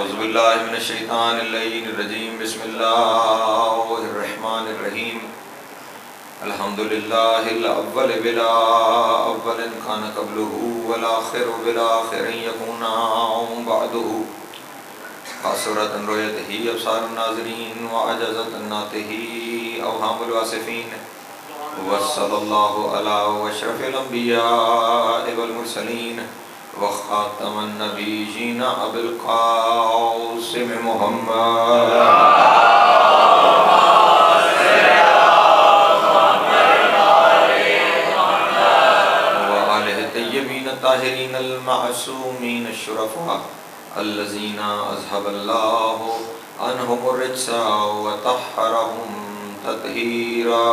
اعوذ باللہ من الشیطان اللعین الرجیم بسم اللہ الرحمن الرحیم الحمدللہ الاول بلا اول کان قبلہ والآخر بالآخر یکون بعدہ قاصرۃ رؤیتہ ابصار الناظرین وعجزت ناطہ اوہام الواصفین وصلی اللہ علی اشرف الانبیاء والمرسلین وخاتم النبیین ابی القاسم محمد وآلہ الطیبین الطاہرین المعصومین الشرفاء الذین اذهب اللہ عنہم الرجس وطہرہم تطہیرا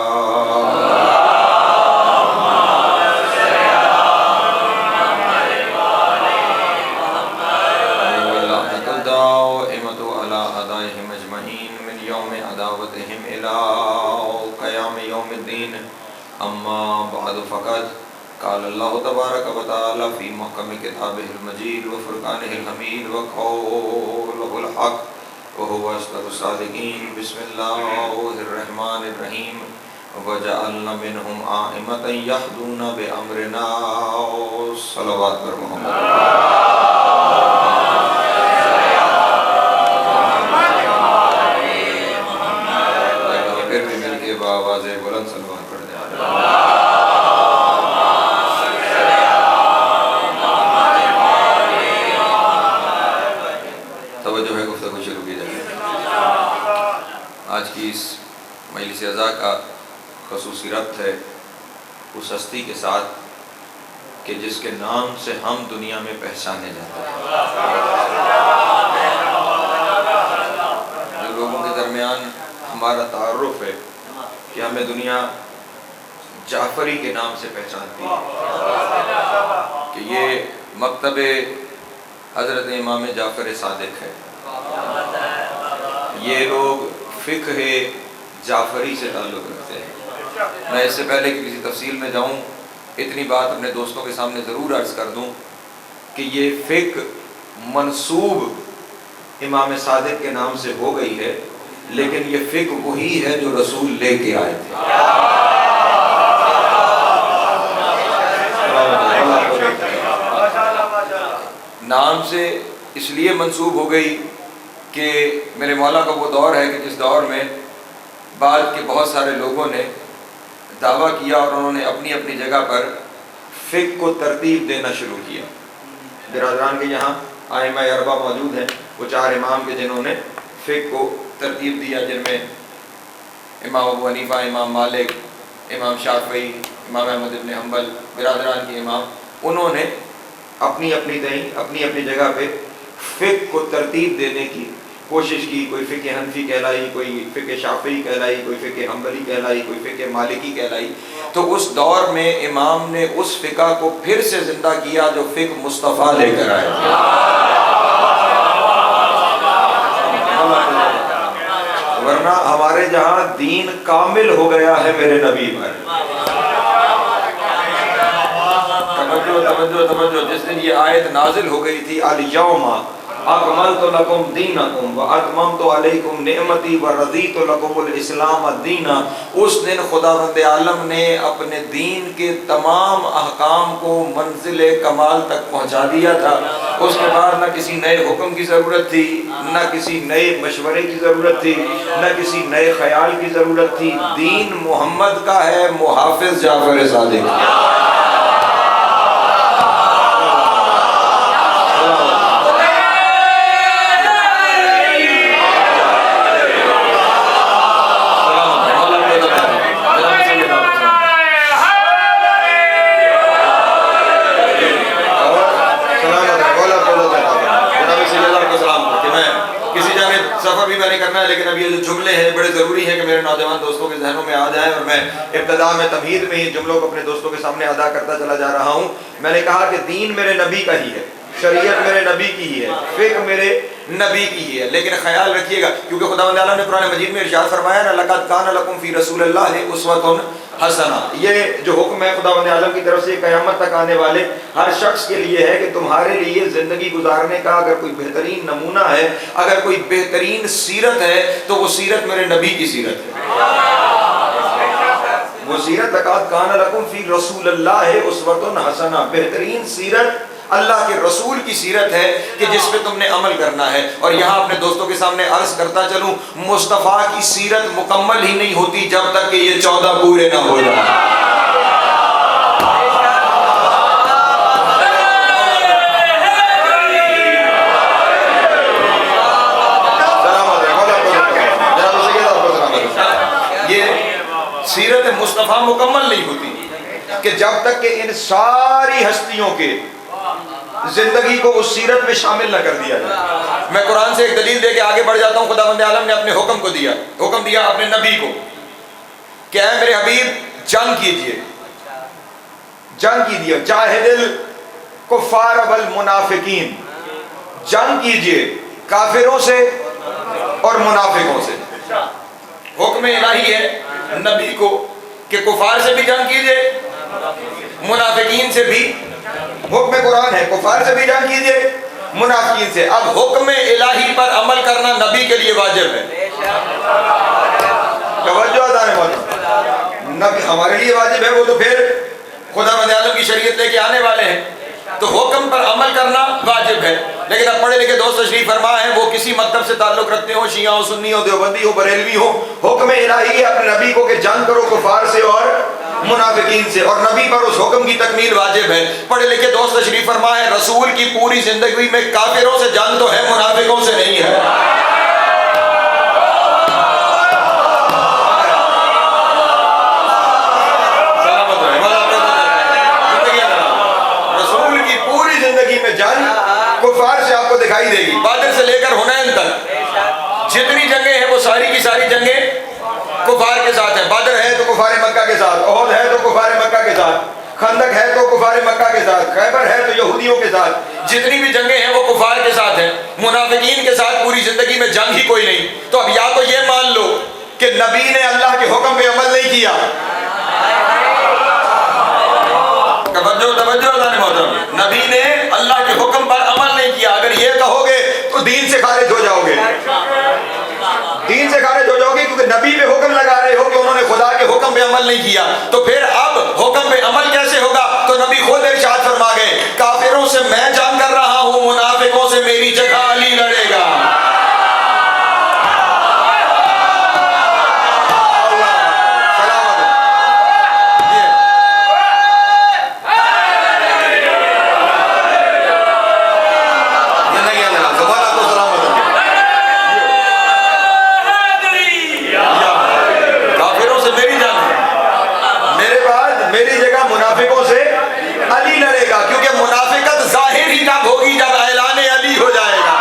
اما بعد فقد قال اللہ تبارک و تعالی فی محکم کتابہ المجید وفرقانہ الحمید وقولہ الحق وهو اصدق الصادقین بسم اللہ الرحمن الرحیم وجعلنا منہم ائمة یہدون بامرنا صلوات پر محمد آواز بلند صلوات پڑھ دیں توجہ ہے گفتگو شروع کی جائے۔ آج کی اس مجلس عزا کا خصوصی ربط ہے اس ہستی کے ساتھ کہ جس کے نام سے ہم دنیا میں پہچانے جاتے ہیں۔ جو لوگوں کے درمیان ہمارا تعارف ہے کہ ہمیں دنیا جعفری کے نام سے پہچانتی ہے کہ یہ مکتب حضرت امام جعفر صادق ہے، یہ لوگ فقہ جعفری سے تعلق رکھتے ہیں۔ میں اس سے پہلے کہ کسی تفصیل میں جاؤں اتنی بات اپنے دوستوں کے سامنے ضرور عرض کر دوں کہ یہ فقہ منسوب امام صادق کے نام سے ہو گئی ہے، لیکن یہ فقہ وہی ہے جو رسول لے کے آئے تھے۔ نام سے اس لیے منسوب ہو گئی کہ میرے مولا کا وہ دور ہے کہ جس دور میں بعد کے بہت سارے لوگوں نے دعویٰ کیا اور انہوں نے اپنی اپنی جگہ پر فقہ کو ترتیب دینا شروع کیا۔ برادران کے یہاں ائمہ اربعہ موجود ہیں، وہ 4 امام کے جنہوں نے فقہ کو ترتیب دیا، جن میں امام ابو حنیفہ، امام مالک، امام شافعی، امام احمد بن حنبل، برادران کے امام، انہوں نے اپنی اپنی جگہ پہ فقہ کو ترتیب دینے کی کوشش کی۔ کوئی فقہ حنفی کہلائی، کوئی فقہ شافعی کہلائی، کوئی فقہ حنبلی کہلائی، کوئی فقہ مالکی کہلائی۔ تو اس دور میں امام نے اس فقہ کو پھر سے زندہ کیا جو فقہ مصطفیٰ لے کر آئے تھے۔ ورنہ ہمارے جہاں دین کامل ہو گیا ہے میرے نبی پر۔ توجہ جس دن یہ آیت نازل ہو گئی تھی الیوم اکملت لکم دینکم واتممت علیکم نعمتی ورضیت لکم الاسلام دینا، اس دن خداوند عالم نے اپنے دین کے تمام احکام کو منزل کمال تک پہنچا دیا تھا۔ اس کے بعد نہ کسی نئے حکم کی ضرورت تھی، نہ کسی نئے مشورے کی ضرورت تھی، نہ کسی نئے خیال کی ضرورت تھی۔ دین محمد کا ہے، محافظ جعفر صادق۔ سفر بھی میں نے کرنا ہے، لیکن اب یہ جو جملے ہیں بڑے ضروری ہیں کہ میرے نوجوان دوستوں کے ذہنوں میں آ جائیں، اور میں ابتدا میں تمہید میں ہی جملوں کو اپنے دوستوں کے سامنے ادا کرتا چلا جا رہا ہوں۔ میں نے کہا کہ دین میرے نبی کا ہی ہے، شریعت میرے نبی کی ہی ہے، فقہ میرے نبی کی ہی ہے. لیکن خیال رکھیے گا کیونکہ خداوند اعلیٰ نے قرآن مجید میں ارشاد فرمایا نا لقد کان لکم فی رسول اللہ اسوۃ حسنہ. یہ جو حکم ہے خداوند اعظم کی طرف سے قیامت تک آنے والے ہر شخص کے لیے ہے کہ تمہارے لیے زندگی گزارنے کا اگر کوئی بہترین نمونہ ہے، اگر کوئی بہترین سیرت ہے تو وہ سیرت میرے نبی کی سیرت ہے. وہ سیرت لقد کان لکم فی رسول اللہ اسوۃ حسنہ، بہترین سیرت اللہ کے رسول کی سیرت ہے کہ جس پہ تم نے عمل کرنا ہے. اور یہاں اپنے دوستوں کے سامنے عرض کرتا چلوں، مصطفیٰ کی سیرت مکمل ہی نہیں ہوتی جب تک کہ یہ 14 پورے نہ ہو جائیں. سیرت مصطفیٰ مکمل نہیں ہوتی کہ جب تک کہ ان ساری ہستیوں کے زندگی کو اس سیرت میں شامل نہ کر دیا جائے. میں قرآن سے ایک دلیل دے کے آگے بڑھ جاتا ہوں. خداوند عالم نے اپنے حکم کو دیا، حکم دیا اپنے نبی کو کہ اے میرے حبیب جنگ کیجئے، جنگ کیجئے، جاہد الکفار والمنافقین، جنگ کیجئے کافروں سے اور منافقوں سے. حکم الہی ہے نبی کو کہ کفار سے بھی جنگ کیجئے، منافقین سے بھی. حکم قرآن ہے کفار سے بھی جنگ کیجئے، منافقین سے. اب حکم الہی پر عمل کرنا نبی کے لیے واجب ہے. توجہ دار محترم، نبی ہمارے لیے واجب ہے، وہ تو پھر خداوند عالم کی شریعت لے کے آنے والے ہیں، تو حکم پر عمل کرنا واجب ہے. لیکن اب پڑھے لکھے دوست تشریف فرما ہیں، وہ کسی مکتب سے تعلق رکھتے ہو، شیعہ ہو، سنی ہو، دیوبندی ہو، بریلوی ہو، حکم الہی ہے اپنے نبی کو کہ جنگ کرو کفار سے اور منافقین سے، اور نبی پر اس حکم کی تکمیل واجب ہے. پڑھے لکھے دوست تشریف فرما ہے، رسول کی پوری زندگی میں کافروں سے جنگ تو ہے، منافقوں سے نہیں ہے. جنگ کفار سے آپ کو دکھائی دے گی. بدر سے لے کر حنین تک جتنی جنگیں ہیں وہ ساری کی ساری جنگیں کفار کے ساتھ ہیں. بدر ہے تو کفار مکہ کے ساتھ، احد ہے تو کفار مکہ کے ساتھ، خندق ہے تو کفار مکہ کے ساتھ، خیبر ہے تو یہودیوں کے ساتھ. جتنی بھی جنگیں ہیں وہ کفار کے ساتھ ہیں، منافقین کے ساتھ پوری زندگی میں جنگ ہی کوئی نہیں. تو اب یا تو یہ مان لو کہ نبی نے اللہ کے حکم پہ عمل نہیں کیا. نبی نے اللہ کے حکم پر عمل نہیں کیا. اگر یہ کہو گے تو دین سے خارج ہو جاؤ گے، دین سے خارج ہو جاؤ گے، کیونکہ نبی پہ حکم لگا رہے ہو کہ انہوں نے خدا کے حکم پہ عمل نہیں کیا. تو پھر اب حکم پہ عمل کیسے ہوگا؟ تو نبی خود ارشاد فرما گئے کافروں سے میں جنگ کر رہا ہوں، منافقوں سے میری جگہ علی لڑے گا. منافقوں سے علی لڑے گا، کیونکہ منافقت ظاہر ہی جب ہوگی جب اعلان علی ہو جائے گا.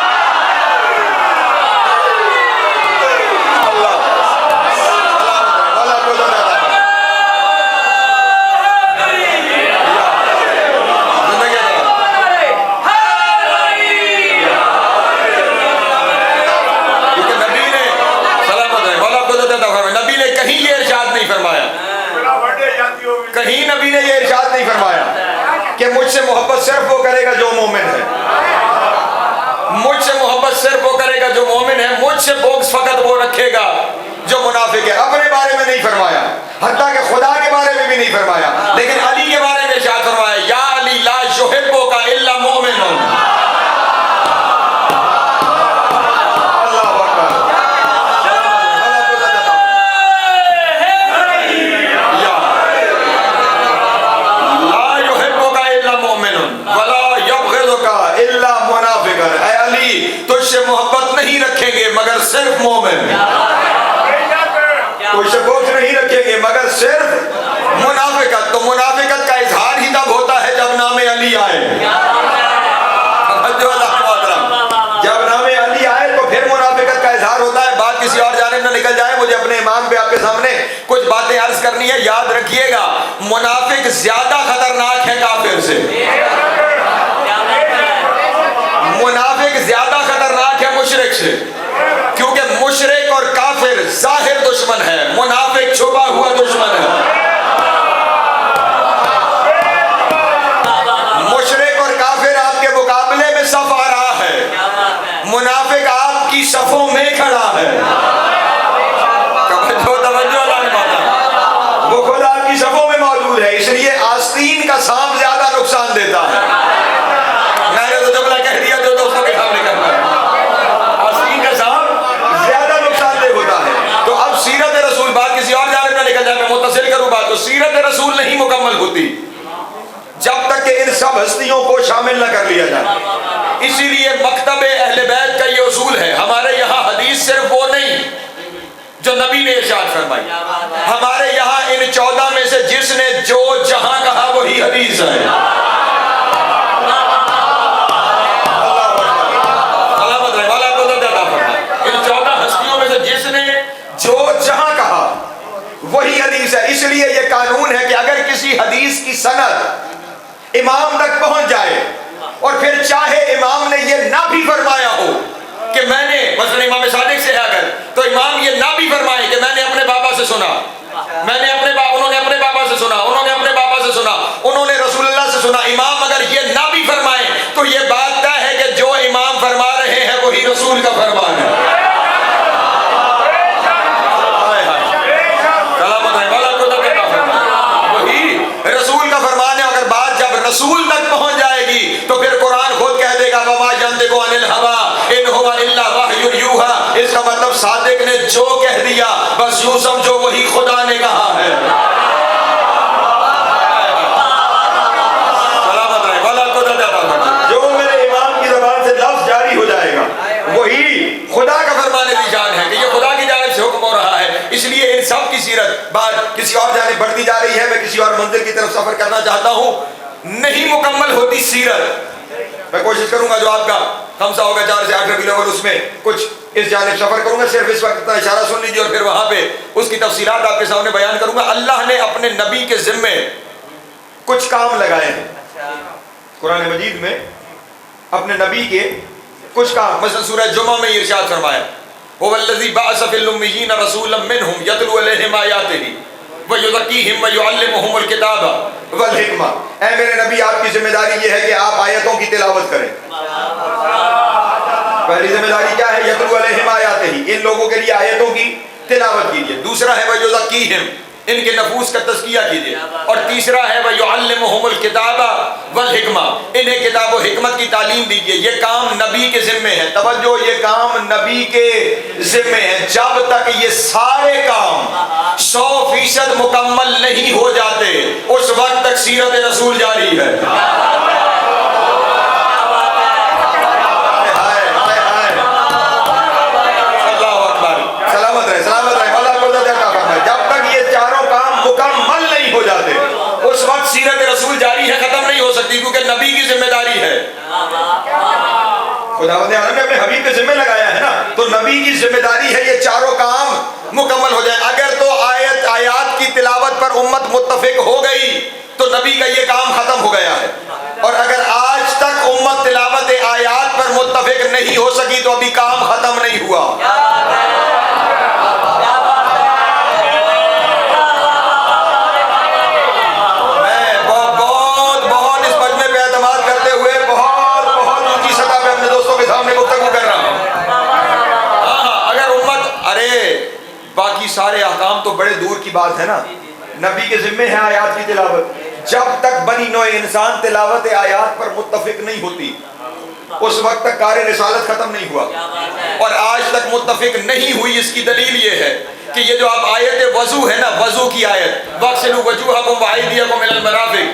کیونکہ نبی نے سلامت ہے، نبی نے کہیں یہ ارشاد نہیں فرمایا، کہیں نبی نے یہ ارشاد نہیں فرمایا کہ مجھ سے محبت صرف وہ کرے گا جو مومن ہے، مجھ سے محبت صرف وہ کرے گا جو مومن ہے، مجھ سے بغض فقط وہ رکھے گا جو منافق ہے. اپنے بارے میں نہیں فرمایا، حتیٰ کہ خدا کے بارے میں بھی نہیں فرمایا، لیکن علی کے بارے میں ارشاد فرمایا یا علی لا یحبک الا مؤمن. اے علی تجھ سے محبت نہیں رکھیں گے مگر صرف مومن، تجھ سے بغض نہیں رکھیں گے مگر صرف منافقت. تو منافقت کا اظہار ہی تب ہوتا ہے جب نام علی آئے. جب نام علی آئے تو پھر منافقت کا اظہار ہوتا ہے. بات کسی اور جانب نہ نکل جائے، مجھے اپنے امام پہ آپ کے سامنے کچھ باتیں عرض کرنی ہے. یاد رکھیے گا منافق زیادہ خطرناک ہے کافر سے. منافق آپ کی صفوں میں کھڑا ہے. توجہ وہ خود آپ کی صفوں میں موجود ہے. اس لیے آستین کا سانپ زیادہ نقصان دیتا ہے. میں نے تو جملہ کہہ دیا جو دوستوں کے سامنے کرنا ہے. آستین کا سانپ زیادہ نقصان دہ ہوتا ہے. تو اب سیرت رسول، بات کسی اور جانب نہ نکل جائے، میں متصل کروں بات. تو سیرت رسول نہیں مکمل ہوتی جب تک کہ ان سب ہستیوں کو شامل نہ کر لیا جائے. اسی لیے مکتب اہل بیت کا یہ اصول ہے. ہمارے یہاں حدیث صرف وہ نہیں جو نبی نے ارشاد فرمائی، ہمارے یہاں ان 14 میں سے جس نے جو جہاں کہا وہی حدیث ہے. ان 14 ہستیوں میں سے جس نے جو جہاں کہا وہی حدیث ہے. اس لیے یہ قانون ہے کہ اگر کسی حدیث کی سند امام تک پہنچ جائے اور پھر چاہے امام نے یہ نہ بھی فرمایا ہو کہ میں نے مثلا امام صادق سے ہے اگر، تو امام یہ نہ بھی فرمائے کہ میں نے اپنے بابا سے سنا، میں نے انہوں نے اپنے بابا سے سنا، انہوں نے اپنے بابا سے سنا، انہوں نے رسول اللہ سے سنا، امام اگر یہ نہ بھی فرمائے تو یہ بات طے ہے کہ جو امام فرما رہے ہیں وہی رسول کا فرمان ہے. رسول کا فرمان ہے. اگر بات جب رسول تک پہنچ جائے گی تو پھر قرآن خود کہہ دے گا وما ينطق عن الهوى ان هو الا وحی یوحی. اس کا مطلب صادق نے جو کہہ دیا بس یوں سمجھو وہی خدا نے کہا ہے. سلامت رہے والا کو جو میرے امام کی زبان سے لفظ جاری ہو جائے گا وہی خدا کا فرمان جان ہے کہ یہ خدا کی جانب سے حکم ہو رہا ہے. اس لیے ان سب کی سیرت بات کسی اور جانب بڑھتی جا رہی ہے. میں کسی اور منزل کی طرف سفر کرنا چاہتا ہوں. نہیں مکمل ہوتی سیرت. میں کوشش کروں گا جو آپ کا خمسہ ہوگا 4 سے 8 کلومیٹر اس میں کچھ اس جانب سفر کروں گا. صرف اس وقت اتنا اشارہ سن لیجیے اور پھر وہاں پہ اس کی تفصیلات آپ کے سامنے بیان کروں گا. اللہ نے اپنے نبی کے ذمے کچھ کام لگائے ہیں قرآن مجید میں. اپنے نبی کے کچھ کام مثلا سورہ جمعہ میں یہ ارشاد فرمایا هو الذی بعث فی الأمیین رسولا منهم یتلو علیہم آیاتہ وَيُزَكِّیهِمْ وَيُعَلِّمُهُمُ الْکِتَابَ وَالْحِکْمَةَ. اے میرے نبی آپ کی ذمہ داری یہ ہے کہ آپ آیتوں کی تلاوت کریں. پہلی ذمہ داری کیا ہے؟ یتلو علیہم آیاتہ، ان لوگوں کے لیے آیتوں کی تلاوت کیجیے. دوسرا ہے وَيُزَكِّیهِمْ، ان کے نفوس کا تزکیہ کیجیے. اور تیسرا ہے وَيُعَلِّمُهُمُ الْکِتَابَ وَالْحِکْمَةَ، انہیں کتاب و حکمت کی تعلیم دیجیے. یہ کام نبی کے ذمے ہے. توجہ، یہ کام نبی کے ذمے ہے. جب تک یہ سارے کام 100% مکمل نہیں ہو جاتے اس وقت تک سیرت رسول جاری ہے. مکمل نہیں ہو جاتے اس وقت سیرت رسول جاری ہے، ختم نہیں ہو سکتی کیونکہ نبی کی ذمہ داری ہے. خداوند عالم نے اپنے حبیب پہ ذمہ لگایا ہے نا، تو نبی کی ذمہ داری ہے یہ چاروں کام مکمل ہو جائے. اگر تو آیات کی تلاوت پر امت متفق ہو گئی تو نبی کا یہ کام ختم ہو گیا ہے. اور اگر آج تک امت تلاوت آیات پر متفق نہیں ہو سکی تو ابھی کام ختم نہیں ہوا. باقی سارے احکام تو بڑے دور کی بات ہے نا. نبی کے ذمے ہے آیات کی تلاوت. جب تک بنی نوع انسان تلاوت آیات پر متفق نہیں ہوتی اس وقت تک کار رسالت ختم نہیں ہوا. اور آج تک متفق نہیں ہوئی. اس کی دلیل یہ ہے کہ یہ جو آپ آیت وضو ہے نا، وضو کی آیت وَاغْسِلُوا وُجُوهَكُمْ وَأَيْدِيَكُمْ إِلَى الْمَرَافِقِ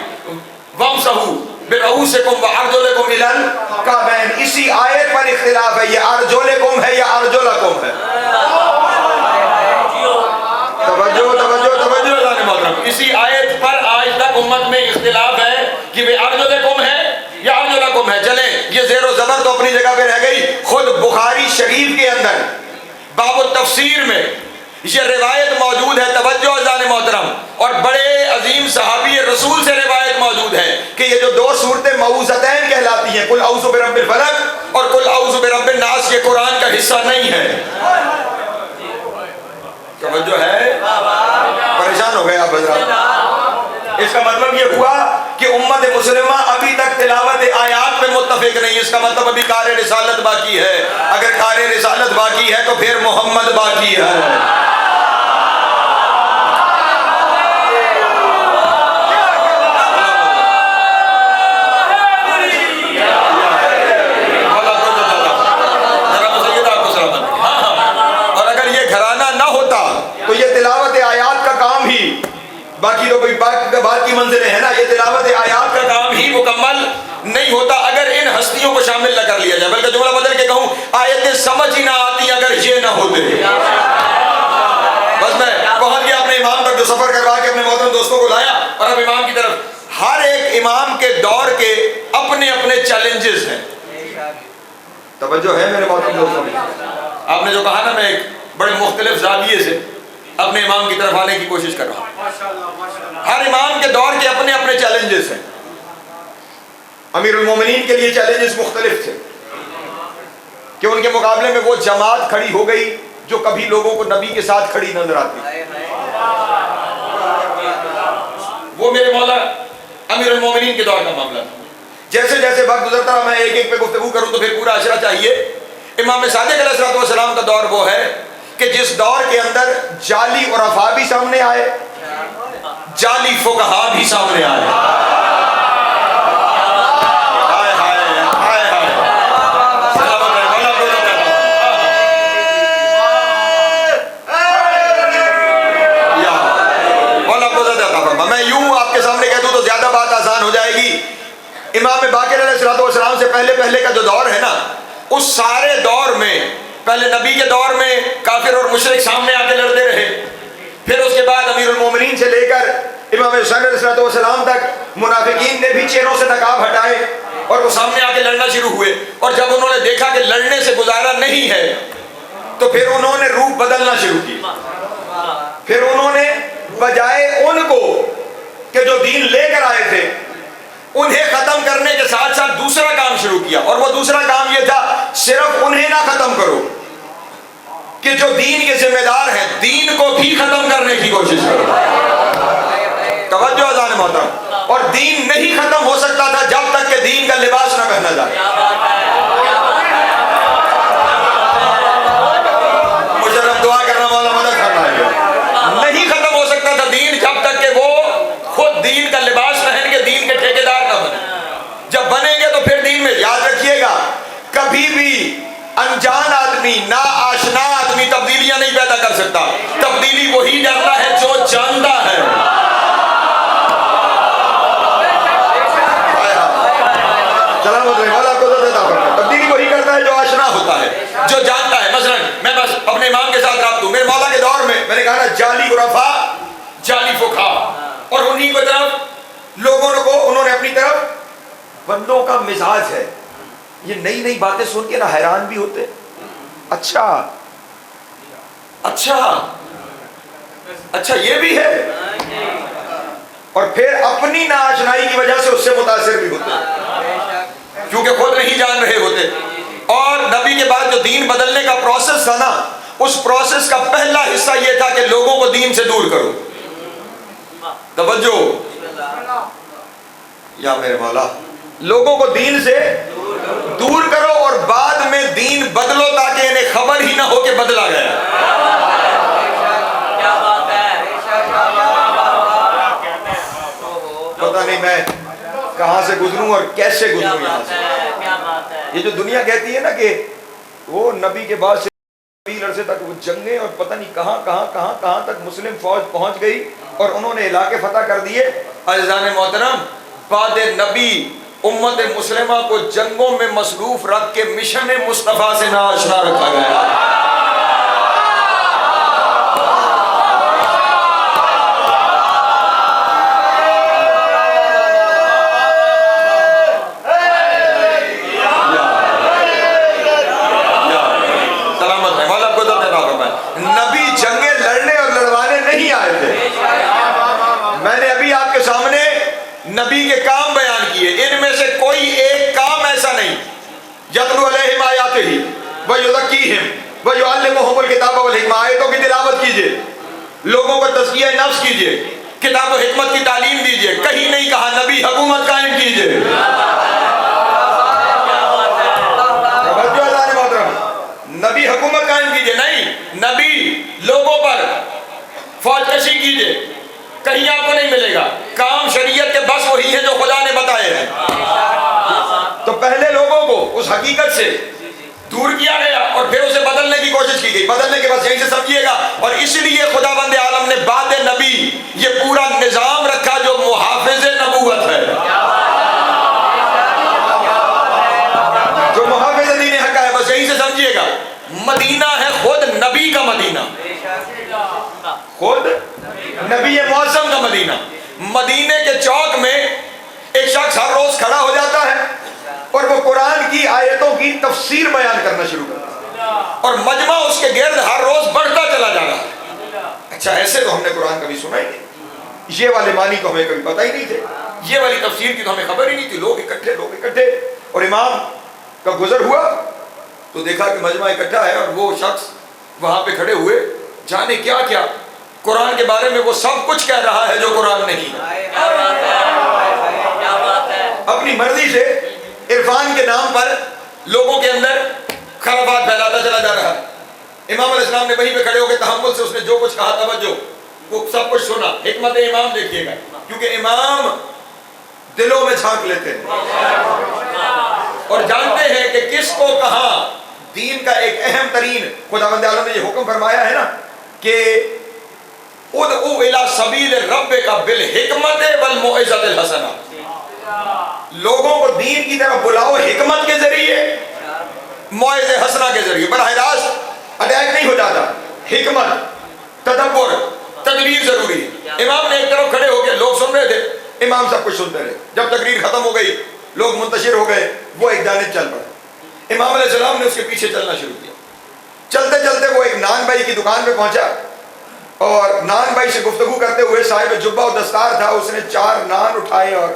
وَامْسَحُوا بِرُؤُوسِكُمْ وَأَرْجُلَكُمْ إِلَى الْكَعْبَيْنِ. اسی آیت پر اختلاف ہے، یہ ارجلکم ہے یا ارجلکم ہے. اسی آیت پر آج تک امت میں اختلاف ہے کہ وہ ارجلکم ہے یا ارجلکم ہے. چلیں یہ زیر و زبر تو اپنی جگہ پہ رہ گئی. خود بخاری شریف کے اندر باب التفسیر میں یہ روایت موجود ہے. توجہ اذان محترم، اور بڑے عظیم صحابی رسول سے روایت موجود ہے کہ یہ جو 2 صورتیں موعوذتین کہلاتی ہیں، قل اعوذ برب الفلق اور قل اعوذ برب الناس، یہ قرآن کا حصہ نہیں ہے. توجہ ہے؟ پریشان ہو گئے آپ حضرات؟ اس کا مطلب یہ ہوا کہ امت مسلمہ ابھی تک تلاوت آیات میں متفق نہیں. اس کا مطلب ابھی کار رسالت باقی ہے. اگر کار رسالت باقی ہے تو پھر محمد باقی ہے. تو یہ تلاوت آیات کا کام ہی, باقی تو بات کی منزلیں ہیں نا, یہ تلاوت آیات کا کام ہی مکمل نہیں ہوتا اگر ان ہستیوں کو شامل نہ کر لیا جائے. بلکہ جملہ بدل کے کہوں, آیتیں سمجھ ہی نہ آتی اگر یہ نہ ہوتے. بس میں پہنچ گیا اپنے امام تک جو سفر کروا کے اپنے محترم دوستوں کو لایا. اور اب امام کی طرف, ہر ایک امام کے دور کے اپنے اپنے چیلنجز ہیں. توجہ ہے میرے محترم دوستوں؟ آپ نے جو کہا نا, میں ایک بڑے مختلف زاویے سے اپنے امام کی طرف آنے کی کوشش کر رہا ہوں. ہر امام کے دور کے اپنے اپنے چیلنجز ہیں. امیر المومنین کے لیے چیلنجز مختلف تھے کہ ان کے مقابلے میں وہ جماعت کھڑی ہو گئی جو کبھی لوگوں کو نبی کے ساتھ کھڑی نظر آتی. وہ میرے مولا امیر المومنین کے دور کا معاملہ تھا. جیسے جیسے وقت گزرتا رہا, میں ایک ایک پہ گفتگو کروں تو پھر پورا اشرہ چاہیے. امام صادق علیہ السلام کا دور وہ ہے کہ جس دور کے اندر جعلی عرفاء بھی سامنے آئے, جعلی فقہا بھی سامنے آئے. میں یوں آپ کے سامنے کہہ دوں تو زیادہ بات آسان ہو جائے گی. امام باقر علیہ السلام سے پہلے کا جو دور ہے نا, اس سارے دور میں پہلے نبی کے دور میں کافر اور مشرک سامنے آ کے لڑتے رہے. پھر اس کے بعد امیر المومنین سے لے کر امام حسین علیہ السلام تک منافقین نے بھی چہروں سے نقاب ہٹائے اور وہ سامنے آ کے لڑنا شروع ہوئے. اور جب انہوں نے دیکھا کہ لڑنے سے گزارا نہیں ہے تو پھر انہوں نے روپ بدلنا شروع کی. پھر انہوں نے بجائے ان کو کہ جو دین لے کر آئے تھے انہیں ختم کرنے کے ساتھ ساتھ دوسرا کام شروع کیا. اور وہ دوسرا کام یہ تھا, صرف انہیں نہ ختم کرو کہ جو دین کے ذمہ دار ہیں, دین کو بھی ختم کرنے کی کوشش کرو. توجہ اذان محترم. اور دین نہیں ختم ہو سکتا تھا جب تک کہ دین کا لباس نہ پہنا جائے. مشرف دعا کرنا والا مدد کرنا ہے. نہیں ختم ہو سکتا تھا دین جب تک کہ وہ خود دین کا لباس پہن کے دین کے ٹھیکیدار نہ بنے. جب بنیں گے تو پھر دین میں, یاد رکھیے گا, کبھی بھی انجان آدمی, نا آشنا آدمی تبدیلیاں نہیں پیدا کر سکتا. تبدیلی وہی جانتا ہے جو جانتا ہے. تبدیلی وہی کرتا ہے جو آشنا ہوتا ہے, جو جانتا ہے. مثلا میں بس اپنے امام کے ساتھ رابطہ ہوں. میرے مولا کے دور میں نے کہا نا, جعلی عرفاء, جعلی فقہا, اور انہی کو طرف لوگوں کو انہوں نے اپنی طرف. بندوں کا مزاج ہے, یہ نئی نئی باتیں سن کے نا حیران بھی ہوتے. اچھا اچھا اچھا یہ بھی ہے. اور پھر اپنی ناآشنائی کی وجہ سے اس سے متاثر بھی ہوتے کیونکہ خود نہیں جان رہے ہوتے. اور نبی کے بعد جو دین بدلنے کا پروسیس تھا نا, اس پروسیس کا پہلا حصہ یہ تھا کہ لوگوں کو دین سے دور کرو. توجہ یا میرے مولا, لوگوں کو دین سے دور کرو اور بعد میں دین بدلو تاکہ انہیں خبر ہی نہ ہو کہ بدلا گیا. پتہ نہیں میں کہاں سے گزروں اور کیسے گزروں یہاں سے. یہ جو دنیا کہتی ہے نا کہ وہ نبی کے بعد سے عرصے تک وہ جنگیں اور پتہ نہیں کہاں تک مسلم فوج پہنچ گئی اور انہوں نے علاقے فتح کر دیے. عزیزان محترم, بعد نبی امت مسلمہ کو جنگوں میں مصروف رکھ کے مشن مصطفیٰ سے ناآشنا رکھا گیا. نبی جنگیں لڑنے اور لڑوانے نہیں آئے تھے. میں نے ابھی آپ کے سامنے نبی کے کام بیان کیے, ان میں سے کوئی ایک کام ایسا نہیں. یتلو علیہم آیاتہ ویزکیہم ویعلمہم الکتاب والحکمہ, آیتوں کی تلاوت کیجئے, لوگوں کو تزکیہ نفس کیجئے, کتاب و حکمت کی تعلیم دیجئے، کہیں نہیں کہا نبی حکومت قائم کیجئے۔ نبی حکومت قائم کیجئے نہیں، نبی لوگوں پر فوج کشی کیجئے، کہیں آپ کو نہیں ملے گا۔ کام شریعت کے بس وہی ہے جو خدا نے بتائے ہیں۔ تو پہلے لوگوں کو اس حقیقت سے دور کیا گیا اور پھر اسے بدلنے کی کوشش کی گئی۔ بدلنے کے بعد یہیں سے سمجھیے گا، اور اس لیے خدا بند عالم نے بعد نبی یہ پورا نظام رکھا جو محافظ نبوت ہے، جو محافظ دین حق ہے۔ بس یہیں سے سمجھیے گا، مدینہ ہے خود نبی کا مدینہ، خود نبی معظم کا مدینہ۔ مدینے کے چوک میں ایک شخص ہر روز کھڑا ہو جاتا ہے اور وہ قرآن کی آیتوں کی تفسیر بیان کرنا شروع کرتا ہے، اور مجمع اس کے گرد ہر روز بڑھتا چلا جا رہا ہے۔ اچھا، ایسے تو ہم نے قرآن کبھی سنا ہی نہیں، یہ والے معنی تو ہمیں کبھی پتہ ہی نہیں تھے، یہ والی تفسیر کی تو ہمیں خبر ہی نہیں تھی۔ لوگ اکٹھے، اور امام کا گزر ہوا تو دیکھا کہ مجمع اکٹھا ہے، اور وہ شخص وہاں پہ کھڑے ہوئے، جانے کیا کیا قرآن کے بارے میں وہ سب کچھ کہہ رہا ہے جو قرآن نہیں ہے۔ اپنی مرضی سے عرفان کے نام پر لوگوں کے اندر خرافات پھیلاتا چلا جا رہا ہے۔ امام علیہ السلام نے وہیں پہ کھڑے ہو کے تحمل سے اس نے جو کچھ کہا، توجہ، وہ سب کچھ سنا۔ حکمت امام دیکھیے گا، کیونکہ امام دلوں میں جھانک لیتے ہیں اور جانتے ہیں کہ کس کو کہاں دین کا ایک اہم ترین، خداوند عالم نے یہ حکم فرمایا ہے نا کہ ادعو الی سبیل ربک بالحکمت والموعظۃ الحسنہ، لوگوں کو دین کی طرف بلاؤ حکمت کے ذریعے، موعظہ حسنہ کے ذریعے۔ براہ راست اٹیک نہیں ہو جاتا، حکمت، تدبر، تدبیر ضروری ہے۔ امام نے ایک طرف کھڑے ہو کے، لوگ سن رہے تھے، امام سب کچھ سنتے رہے۔ جب تقریر ختم ہو گئی، لوگ منتشر ہو گئے، وہ ایک جانب چل پڑے۔ امام علیہ السلام نے اس کے پیچھے چلنا شروع کیا۔ چلتے چلتے وہ ایک نان بھائی کی دکان پہ پہنچا، اور نان بھائی سے گفتگو کرتے ہوئے، صاحب جبہ و دستار تھا، اس نے 4 نان اٹھائے اور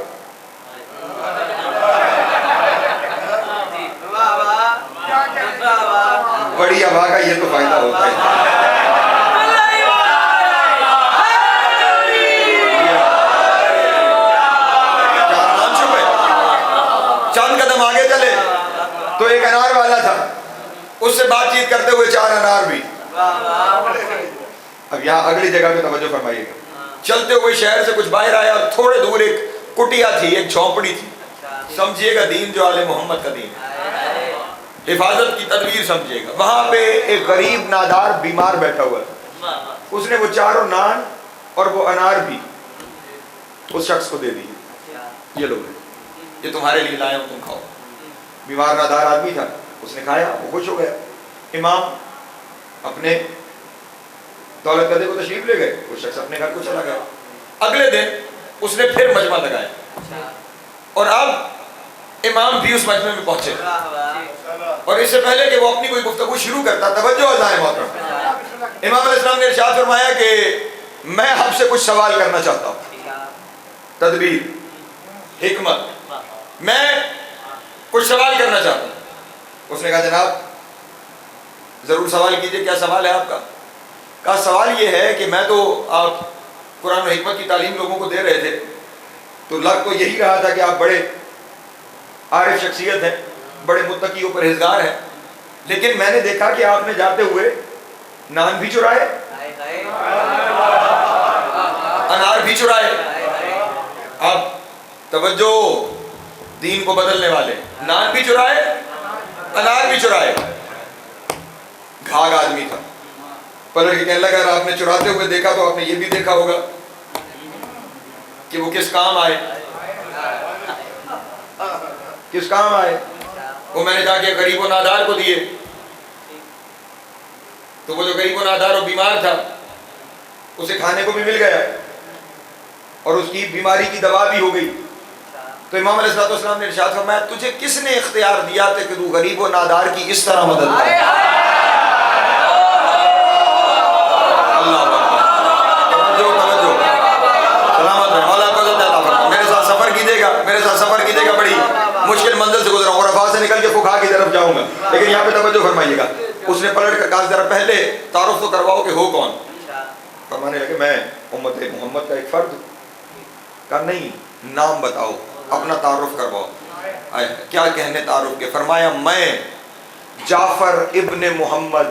بڑی ہوا کا یہ تو فائدہ ہوتا ہے۔ چند قدم آگے چلے تو ایک انار والا تھا، اس سے بات چیت کرتے ہوئے 4 انار بھی۔ اب یہاں اگلی جگہ پہ توجہ فرمائیے گا، چلتے ہوئے شہر سے کچھ باہر آیا، اور تھوڑے دور ایک کٹیا تھی، ایک جھونپڑی تھی۔ سمجھیے گا دین جو آل محمد کا دین ہے، حفاظت کی تدبیر سمجھیے گا۔ وہاں پہ ایک غریب نادار بیمار بیٹھا ہوا تھا، اس نے وہ 4 نان اور وہ انار بھی اس شخص کو دے دی، یہ لو، یہ تمہارے لیے لائے ہوں، تم کھاؤ۔ بیمار نادار آدمی تھا، اس نے کھایا، وہ خوش ہو گیا۔ امام اپنے دولت قدے کو تشریف لے گئے، وہ شخص اپنے گھر کو چلا گیا۔ اگلے دن اس نے پھر مجمع لگایا، اور اب امام بھی اس مجمع میں پہنچے، اور اس سے پہلے کہ وہ اپنی کوئی گفتگو شروع کرتا، توجہ عزائے محترم، امام علیہ السلام نے ارشاد فرمایا کہ میں آپ سے کچھ سوال کرنا چاہتا ہوں، تدبیر، حکمت، میں کچھ سوال کرنا چاہتا ہوں۔ اس نے کہا جناب ضرور سوال کیجئے، کیا سوال ہے آپ کا؟ کہا سوال یہ ہے کہ میں تو آپ قرآن و حکمت کی تعلیم لوگوں کو دے رہے تھے، تو لگ تو یہی رہا تھا کہ آپ بڑے عارف شخصیت ہیں، بڑے متقی و پرہیزگار ہیں، لیکن میں نے دیکھا کہ آپ نے جاتے ہوئے نان بھی چرائے، انار بھی چرائے۔ اب توجہ، دین کو بدلنے والے، نان بھی چرائے، انار بھی چرائے۔ گھاگ آدمی تھا، پلٹ کے کہنے لگا اگر آپ نے چراتے ہوئے دیکھا تو آپ نے یہ بھی دیکھا ہوگا کہ وہ کس کام آئے، کس کام آئے۔ وہ میں نے جا کے غریب و نادار کو دیے، تو وہ جو غریب و نادار و بیمار تھا اسے کھانے کو بھی مل گیا اور اس کی بیماری کی دوا بھی ہو گئی۔ تو امام علیہ السلام نے ارشاد فرمایا تجھے کس نے اختیار دیا تھا کہ تو غریب و نادار کی اس طرح مدد کرے؟ میرے ساتھ سفر کیجیے گا، بڑی مشکل منزل سے گزرا ہوں، اور عرفات سے نکل کے فقہا کی طرف جاؤں گا، لیکن یہاں پہ توجہ فرمائیے گا۔ اس نے پلٹ کر کہا ذرا پہلے تعارف تو کرواؤ کہ ہو کون۔ فرمانے لگے میں امت محمد کا ایک فرد ہوں. کہا نہیں، نام بتاؤ، اپنا تعارف کرواؤ. کیا کہنے تعارف کے؟ فرمایا میں جعفر ابن محمد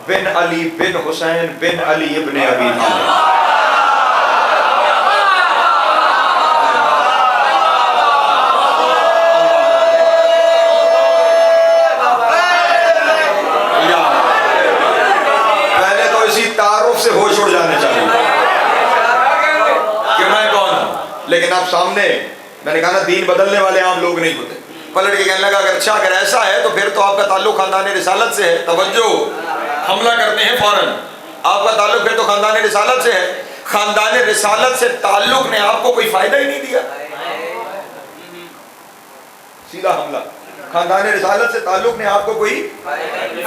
بن علی بن حسین بن علی ابن ابی طالب. پہلے تو اسی تعارف سے ہوش اڑ جانے چاہیے کہ میں کون ہوں. لیکن آپ سامنے، میں نے کہا نا دین بدلنے والے عام لوگ نہیں ہوتے. پلٹ کے کہنے لگا اگر ایسا ہے تو پھر تو آپ کا تعلق خاندان رسالت سے ہے. توجہ، حملہ کرتے ہیں فوراً. آپ کا تعلق پھر تو خاندان رسالت سے ہے. خاندان رسالت سے تعلق نے آپ کو کوئی فائدہ ہی نہیں دیا. سیدھا حملہ. خاندان رسالت سے تعلق نے آپ کو کوئی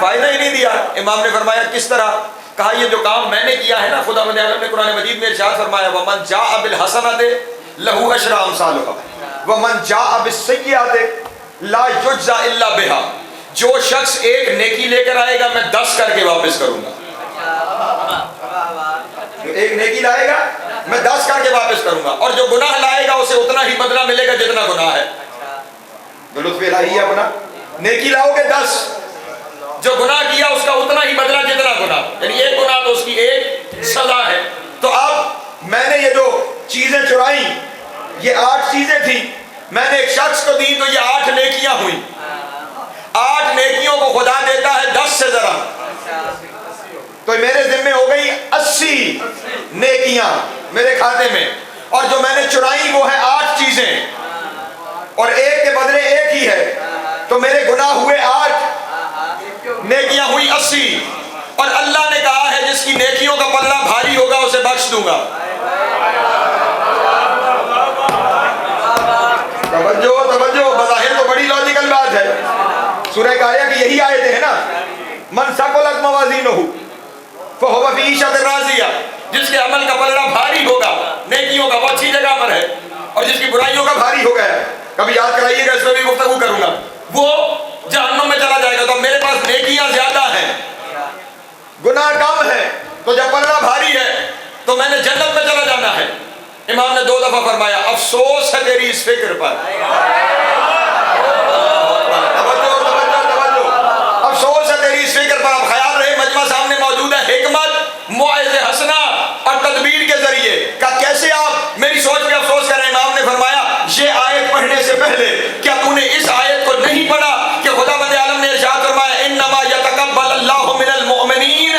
فائدہ ہی نہیں دیا. امام نے فرمایا کس طرح؟ کہا یہ جو کام میں نے کیا ہے نا، خدا مند عالم نے قرآن مجید میں ارشاد فرمایا وَمَنْ جَاءَ بِالْحَسَنَةِ لَهُ عَشْرُ أَمْثَالِهَا وَمَنْ جَاءَ بِالسَّيِّئَةِ لَا يُجْزَى إِلَّا بِهَا. جو شخص ایک نیکی لے کر آئے گا میں 10 کر کے واپس کروں گا. جو ایک نیکی لائے گا میں 10 کر کے واپس کروں گا، اور جو گناہ لائے گا اسے اتنا ہی بدلہ ملے گا جتنا گناہ ہے. تو لطف الہی ہے اپنا. نیکی لاؤ گے 10، جو گناہ کیا اس کا اتنا ہی بدلہ جتنا گناہ، یعنی ایک گناہ تو اس کی ایک سزا ہے. تو اب میں نے یہ جو چیزیں چرائیں، یہ 8 چیزیں تھیں، میں نے ایک شخص کو دی تو یہ 8 نیکیاں ہوئیں. 8 نیکیوں کو خدا دیتا ہے 10 سے ذرا، تو میرے ذمہ ہو گئی 80 نیکیاں میرے کھاتے میں. اور جو میں نے چرائیں وہ ہے 8 چیزیں، اور ایک کے بدلے ایک ہی ہے، تو میرے گناہ ہوئے 8، نیکیاں ہوئی 80. اور اللہ نے کہا ہے جس کی نیکیوں کا پلہ بھاری ہوگا اسے بخش دوں گا. توجہ، بظاہر تو بڑی لاجیکل بات ہے. سورہ قاریہ کی یہی آیتیں ہیں نا، من ثقلت موازینہ فہو فی عیشۃ راضیہ. جس کے عمل کا پلہ بھاری ہوگا نیکیوں کا، وہ اچھی جگہ پر ہے، اور جس کی برائیوں کا بھاری ہو گیا، کبھی یاد کرائیے گا، اس میں بھی گفتگو کروں گا، وہ جہنم میں چلا جائے گا. تو میرے پاس نیکیاں زیادہ ہیں، گناہ کم ہے، تو جب پلہ بھاری ہے تو میں نے جنت میں چلا جانا ہے. امام نے 2 دفعہ فرمایا افسوس ہے تیری اس فکر پر. افسوس ہے تیری اس فکر پر. اب خیال رہے مجمع سامنے موجود ہے، حکمت، موعظہ حسنہ اور تدبیر کے ذریعے کہ کیسے آپ میری سوچ پہ افسوس کریں. امام نے فرمایا یہ آیت پڑھنے سے پہلے کیا تو نے اس آیت کو نہیں پڑھا کہ خدا بند عالم نے ارشاد فرمایا انما یتقبل اللہ من المؤمنین،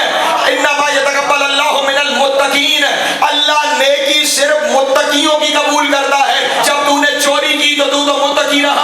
انما یتقبل اللہ من المتقین. اللہ نیکی صرف متقیوں کی قبول کرتا ہے. جب تو نے چوری کی تو تو متقی رہا.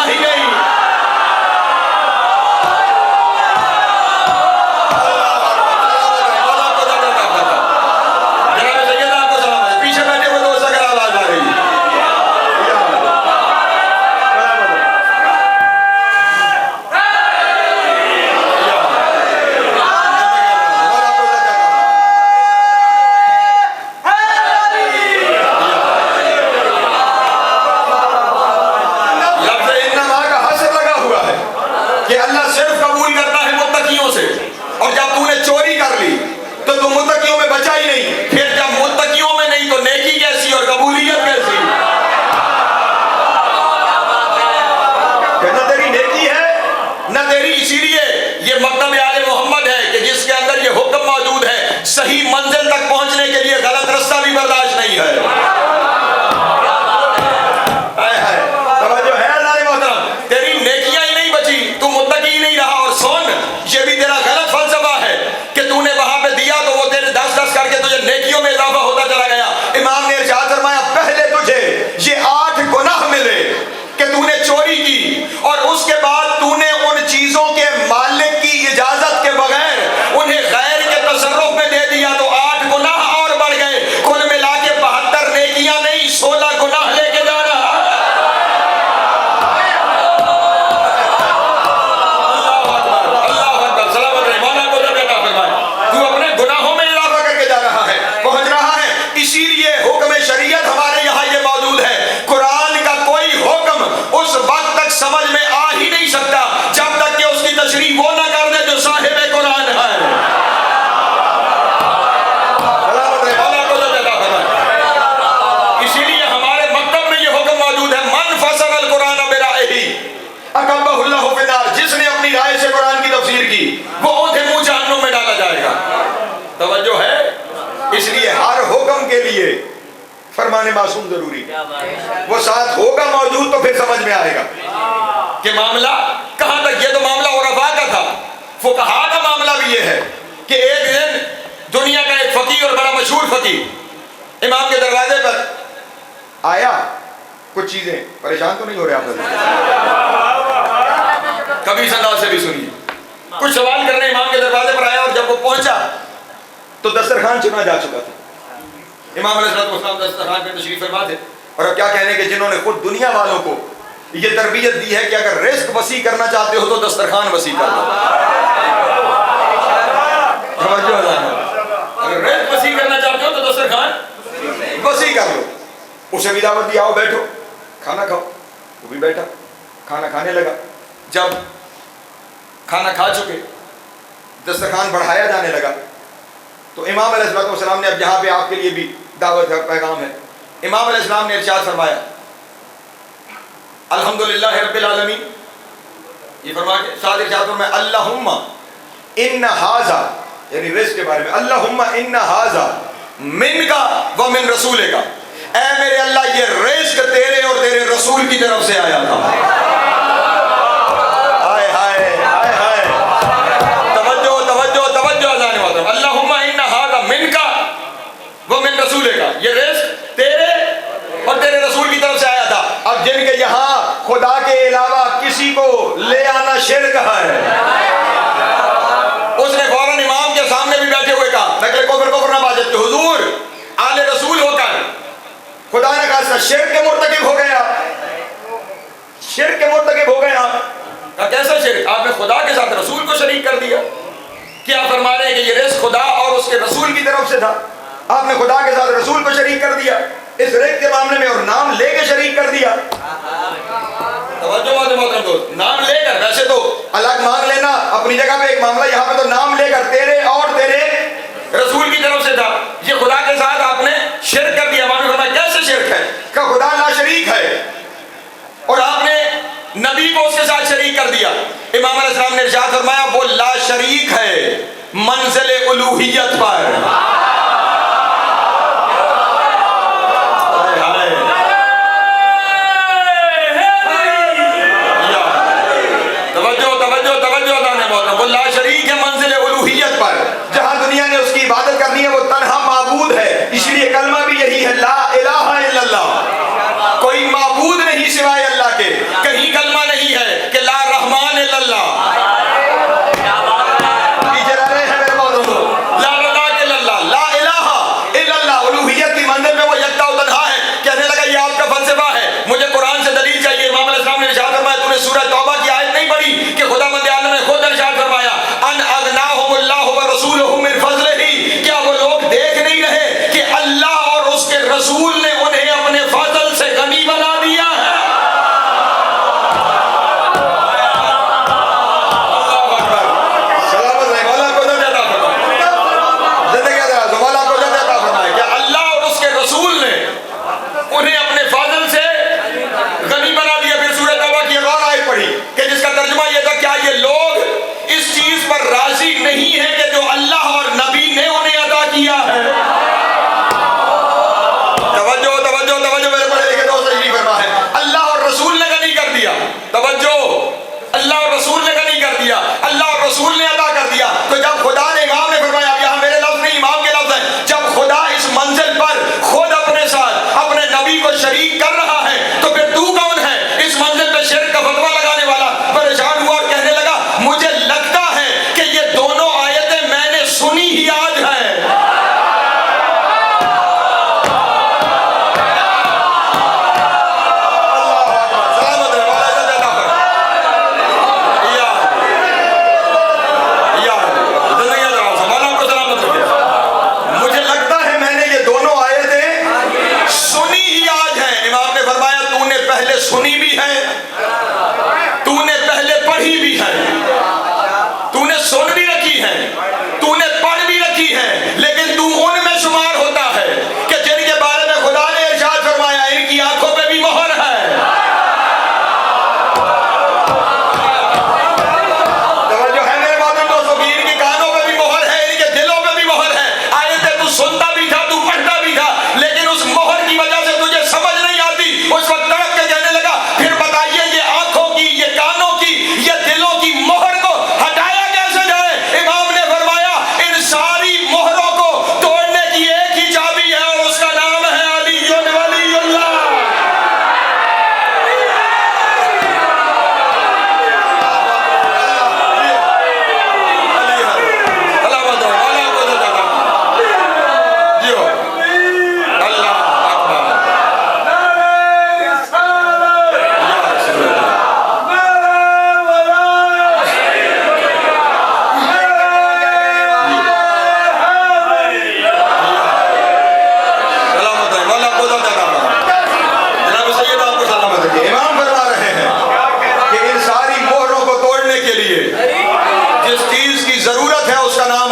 فرمان معصوم ضروری ہے. وہ ساتھ ہوگا موجود تو پھر سمجھ میں آئے گا کہ معاملہ کہاں تک. یہ تو معاملہ عرفاء کا تھا. فقہاء کا معاملہ بھی یہ ہے کہ ایک دن دنیا کا ایک فقیہ اور بڑا مشہور فقیہ امام کے دروازے پر آیا. کچھ چیزیں پریشان تو نہیں ہو رہے آپ کبھی اس انداز سے بھی سنیے. کچھ سوال کرنے امام کے دروازے پر آیا اور جب وہ پہنچا تو دسترخوان چنا جا چکا تھا. امام علیہ السلام دسترخوان پہ تشریف فرما تھے اور اب کیا کہنے کہ جنہوں نے خود دنیا والوں کو یہ تربیت دی ہے کہ اگر رزق وسیع کرنا چاہتے ہو تو دسترخوان وسیع کر دو. اگر رزق وسیع کرنا چاہتے ہو تو دسترخوان وسیع کر لو. اسے بھی دعوت دی, آؤ بیٹھو کھانا کھاؤ. وہ بھی بیٹھا کھانا کھانے لگا. جب کھانا کھا چکے دسترخوان بڑھایا جانے لگا تو امام علیہ السلام نے اب یہاں پہ آپ کے لیے بھی دعوت ہے, پیغام ہے. امام علیہ السلام نے ارشاد فرمایا الحمدللہ رب العالمین. یہ فرما کے ساتھ ارشاد فرمایا اللہم ان ھذا, یعنی رزق کے بارے میں, اللہم ان ھذا من کا و من رسول کا, اے میرے اللہ یہ رزق تیرے اور تیرے رسول کی طرف سے آیا تھا. ہائے ہائے ہائے ہائے, توجہ توجہ توجہ اذان محترم. اللہم ان ھذا من کا و من رسول کا, یہ رزق تیرے اور تیرے رسول کی طرف سے آیا تھا. اب جن کے یہاں خدا کے علاوہ کسی کو لے آنا شرک ہے, اس نے فوراً امام کے سامنے بھی بیٹھے ہوئے کہا نقل کفر نہ باجت کہ حضور آل رسول ہو کر خدا نے کہا شرک کے مرتکب ہو گیا, شرک کے مرتکب ہو گیا. کہا کیسا شرک؟ آپ نے خدا کے ساتھ رسول کو شریک کر دیا. کیا فرما رہے ہیں کہ یہ رزق خدا اور اس کے رسول کی طرف سے تھا, آپ نے خدا کے ساتھ رسول کو شریک کر دیا اس رزق کے معاملے میں, اور نام لے کے شریک کر دیا. توجہ بات محترم دوست, نام لے کر, ویسے تو الگ مانگ لینا اپنی جگہ پہ ایک معاملہ, یہاں پہ تو نام لے کر تیرے اور تیرے رسول کی طرف سے تھا. یہ خدا کے ساتھ آپ نے شرک کر دیا. امام نے فرمایا کیسے شرک ہے؟ کہ خدا لا شریک ہے اور آپ نے نبی کو اس کے ساتھ شریک کر دیا. امام علیہ السلام نے ارشاد فرمایا وہ لا شریک ہے منزل الوہیت پر. وہ لا شریک ہے منزل الوہیت پر, جہاں دنیا نے اس کی عبادت کرنی ہے وہ تنہا معبود ہے. اس لیے کلمہ بھی یہی ہے لا الہ الا اللہ, کوئی معبود نہیں سوائے اللہ کے. کہیں کلمہ نہیں ہے کہ لا رحمان الا اللہ, لا رزاق الا اللہ,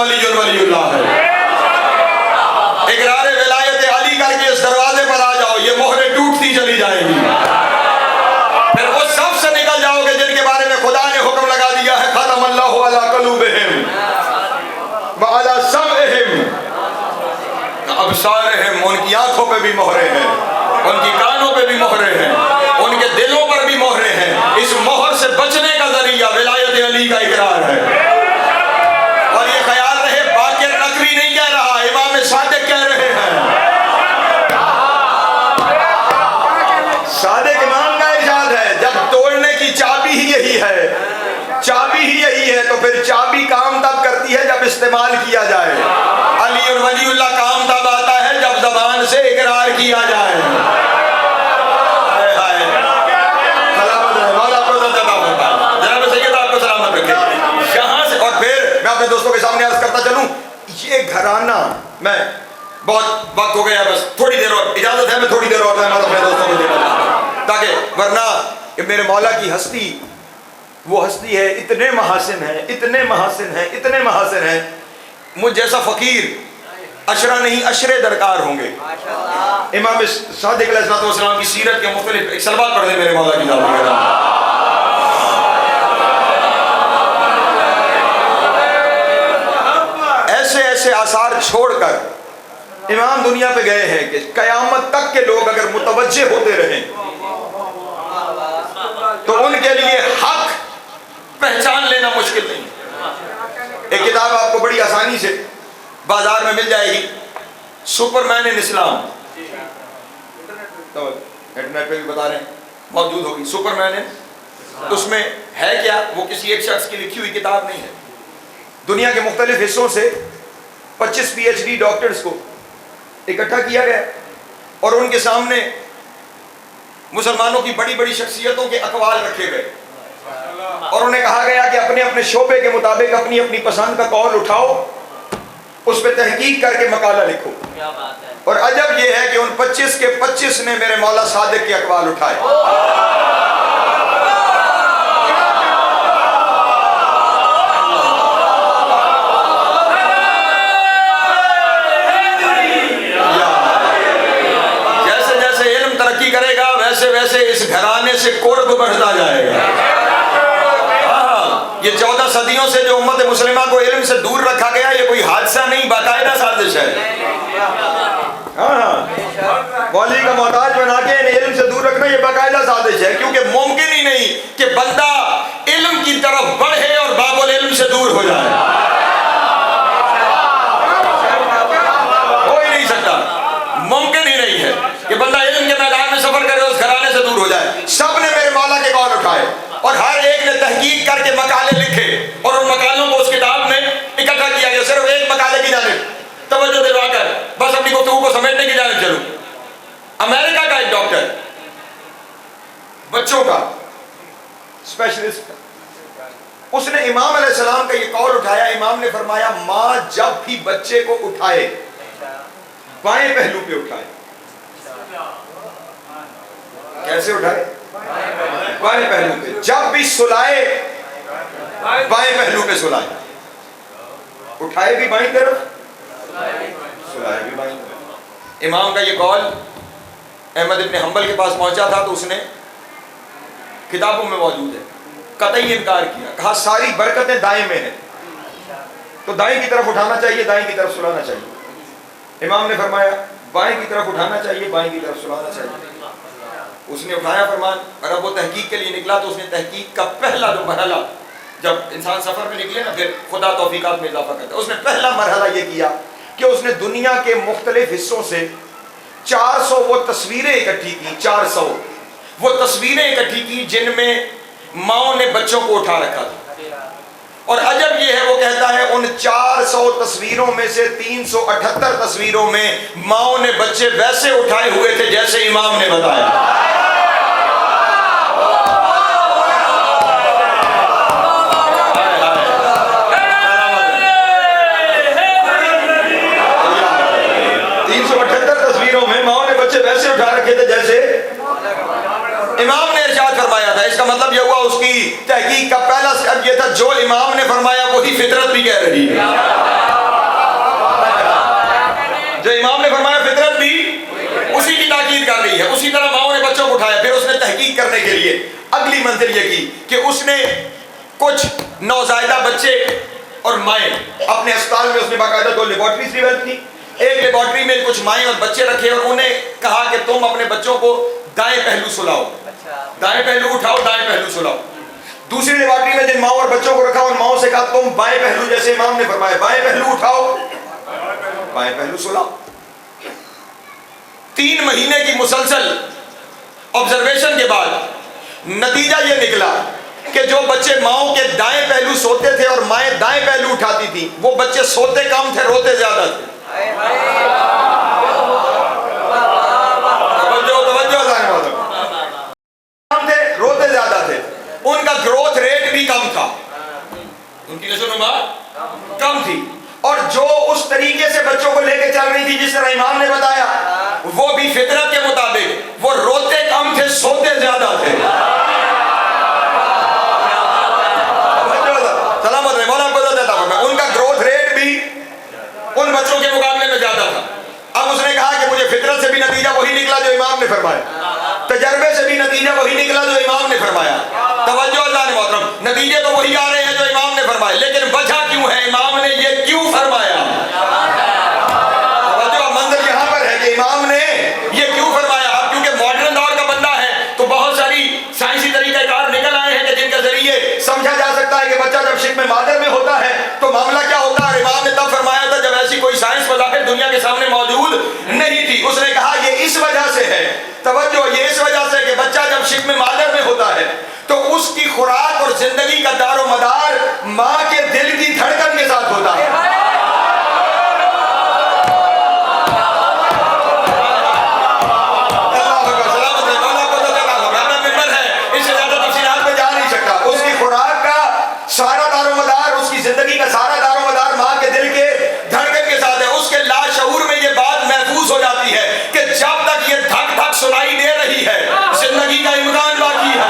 ولی اللہ ہے. اقرار ولایت علی کر کے اس دروازے پر آ جاؤ, یہ مہریں ٹوٹتی چلی جائیں گی. پھر اس سب سے نکل جاؤ گے جن کے بارے میں خدا نے حکم لگا دیا ہے ختم اللہ علی قلوبہم وعلی سمعہم ابصارہم, ان کی آنکھوں پہ بھی مہرے ہیں, ان کی کانوں پہ بھی مہرے ہیں, ان کے دلوں پر بھی مہرے ہیں. اس مہر سے بچنے کا ذریعہ ولایت علی کا اقرار ہے. اور یہ خیال رہے باقر نقوی نہیں کہہ رہا, امام صادق کہہ رہے ہیں. صادق امام کا ارشاد ہے جب توڑنے کی چابی ہی یہی ہے, چابی ہی یہی ہے, تو پھر چابی کام تب کرتی ہے جب استعمال کیا جائے. علی ولی اللہ کام تب آتا ہے جب زبان سے اقرار کیا جائے. جناب سید آپ کو سلامت رکھے. یہاں سے اور پھر میں اپنے دوستوں کے سامنے عرض کرتا چلوں, یہ گھرانہ, میں بہت وقت ہو گیا, بس تھوڑی دیر اور اجازت ہے, میں تھوڑی دیر اور اپنے دوستوں کو دینا چاہتا ہوں, تاکہ ورنہ میرے مولا کی ہستی وہ ہستی ہے, اتنے محاسن ہیں, اتنے محاسن ہیں, اتنے محاسن ہیں. مجھ جیسا فقیر عشرہ نہیں عشرے درکار ہوں گے. امام صادق علیہ السلام کی سیرت کے مختلف ایک سلوات پڑھ دیں میرے مولا کی ذات میں. ایسے ایسے آثار چھوڑ کر امام دنیا پہ گئے ہیں کہ قیامت تک کے لوگ اگر متوجہ ہوتے رہیں تو ان کے لیے حق پہچان لینا مشکل نہیں. ایک کتاب آپ کو بڑی آسانی سے بازار میں مل جائے گی, سپر مین ان اسلام, انٹرنیٹ پہ بھی بتا رہے ہیں, موجود ہوگی سپر مین ان. اس میں ہے کیا, وہ کسی ایک شخص کی لکھی ہوئی کتاب نہیں ہے. دنیا کے مختلف حصوں سے 25 PhD ڈاکٹرز کو اکٹھا کیا گیا اور ان کے سامنے مسلمانوں کی بڑی بڑی شخصیتوں کے اقوال رکھے گئے اور انہیں کہا گیا کہ اپنے اپنے شعبے کے مطابق اپنی اپنی پسند کا قول اٹھاؤ, اس پہ تحقیق کر کے مقالہ لکھو. اور عجب یہ ہے کہ ان 25 کے 25 نے میرے مولا صادق کے اقوال اٹھائے. جیسے جیسے علم ترقی کرے گا ویسے ویسے اس گھرانے سے قرب بڑھتا جائے گا. یہ 14 صدیوں سے جو امت مسلمہ کو علم سے دور رکھا گیا, یہ کوئی حادثہ نہیں, باقاعدہ سازش ہے. مولوی کا محتاج بنا کے علم سے دور رکھنا یہ باقاعدہ سازش ہے, کیونکہ ممکن ہی نہیں کہ بندہ علم کی طرف بڑھے اور باب العلم سے دور ہو جائے. ہو ہی نہیں سکتا, ممکن ہی نہیں ہے کہ بندہ علم کے میدان میں سفر کرے اور اس گھرانے سے دور ہو جائے. سب نے میرے مولا کے قول اٹھائے اور ہر ایک نے تحقیق کر کے مقالے لکھے اور ان مقالوں کو اس کتاب میں اکٹھا کیا گیا. صرف ایک مقالے کی جانب توجہ دلوا کر بس اپنی گفتگو کو سمیٹنے کی جانب چلوں. امریکہ کا ایک ڈاکٹر, بچوں کا اسپیشلسٹ, اس نے امام علیہ السلام کا یہ قول اٹھایا. امام نے فرمایا ماں جب بھی بچے کو اٹھائے بائیں پہلو پہ اٹھائے. کیسے اٹھائے؟ بائیں پہلو پہ. جب بھی سلائے بائیں پہلو پہ سلائے. اٹھائے بھی بائیں طرف, سلائے بھی بائیں طرف. امام کا یہ قول احمد ابن حنبل کے پاس پہنچا تھا تو اس نے کتابوں میں موجود ہے, قطعی انکار کیا, کہا ساری برکتیں دائیں میں ہیں تو دائیں کی طرف اٹھانا چاہیے, دائیں کی طرف سلانا چاہیے. امام نے فرمایا بائیں کی طرف اٹھانا چاہیے, بائیں کی طرف سلانا چاہیے. اس نے اٹھایا فرمان, اور اب وہ تحقیق کے لیے نکلا تو اس نے تحقیق کا پہلا جو مرحلہ, جب انسان سفر میں نکلے نا پھر خدا توفیقات میں اضافہ کرتا ہے, اس نے پہلا مرحلہ یہ کیا کہ اس نے دنیا کے مختلف حصوں سے 400 وہ تصویریں اکٹھی کی, 400 وہ تصویریں اکٹھی کی جن میں ماؤں نے بچوں کو اٹھا رکھا تھا. اور عجب یہ ہے, وہ کہتا ہے ان 400 تصویروں میں سے 378 تصویروں میں ماؤں نے بچے ویسے اٹھائے ہوئے تھے جیسے امام نے بتایا. ویسے اٹھا رکھے تھے جیسے امام نے ارشاد فرمایا تھا. اس کا مطلب یہ ہوا اس کی تحقیق کا پہلا سٹیپ یہ تھا جو امام نے فرمایا وہی فطرت بھی کہہ رہی ہے. ہے. اسی طرح ماؤں نے بچوں کو اٹھایا. پھر اس نے تحقیق کرنے کے لیے اگلی منزل یہ کی کہ اس نے کچھ نوزائیدہ بچے اور مائیں اپنے اسپتال میں اس نے باقاعدہ 2 لیبارٹریز ڈیولپ کی. ایک لیبارٹری میں کچھ مائیں اور بچے رکھے اور انہیں کہا کہ تم اپنے بچوں کو دائیں پہلو سلاؤ, دائیں پہلو اٹھاؤ, دائیں پہلو سلاؤ. دوسری لیبارٹری میں جن ماؤں اور بچوں کو رکھا اور ماؤں سے کہا تم بائیں پہلو, جیسے امام نے فرمایا بائیں پہلو اٹھاؤ, بائیں پہلو سلاؤ. 3 مہینے کی مسلسل آبزرویشن کے بعد نتیجہ یہ نکلا کہ جو بچے ماؤں کے دائیں پہلو سوتے تھے اور مائیں دائیں پہلو اٹھاتی تھی, وہ بچے سوتے کم تھے, روتے زیادہ تھے. روتے زیادہ تھے. ان کا گروتھ ریٹ بھی کم تھا, ان کی نشوونما کم تھی. اور جو اس طریقے سے بچوں کو لے کے چل رہی تھی جس طرح امام نے بتایا, وہ بھی فطرت کے مطابق وہ روتے کم تھے, سوتے زیادہ تھے. سلامت رہے, مولا کو دیتا ہوں میں. ان کا گروتھ ریٹ بھی ان بچوں کے مقابلے میں زیادہ تھا. اب اس نے کہا کہ مجھے فطرت سے بھی نتیجہ وہی نکلا جو امام نے فرمایا, تجربے سے بھی نتیجہ وہی نکلا جو امام نے فرمایا. توجہ اللہ نے محترم, نتیجے تو وہی آ رہے ہیں جو امام نے فرمائے, لیکن وجہ کیوں ہے, امام نے یہ کیوں فرمایا. توجہ, منظر یہاں پر ہے کہ امام نے یہ کیوں فرمایا. اب کیونکہ ماڈرن دور کا بندہ ہے تو بہت ساری سائنسی طریقہ کار نکل آئے ہیں کہ جن کے ذریعے سمجھا جا سکتا ہے کہ بچہ جب شکم مادر میں ہوتا ہے تو معاملہ کیا ہوتا ہے. امام نے تب فرمایا تھا جب ایسی کوئی سائنس بظاہر دنیا کے سامنے موجود نہیں تھی. اس نے کہا یہ اس وجہ سے ہے, توجہ, یہ اس وجہ سے کہ بچہ جب شکم مادر میں ہوتا ہے تو اس کی خوراک اور زندگی کا دار و مدار ماں کے دل کی دھڑکن کے ساتھ ہوتا ہے. سارا دار و مدار, اس کی زندگی کا سارا دار و مدار ماں کے دل کے دھڑکن کے ساتھ ہے. اس کے لاشعور میں یہ بات محفوظ ہو جاتی ہے کہ جب تک یہ دھک دھک سنائی دے رہی ہے زندگی کا امکان باقی ہے.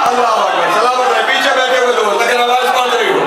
اللہ اکبر, سلامت ہے. پیچھے بیٹھے ہوئے لوگ لیکن آواز پہنچ رہی ہو.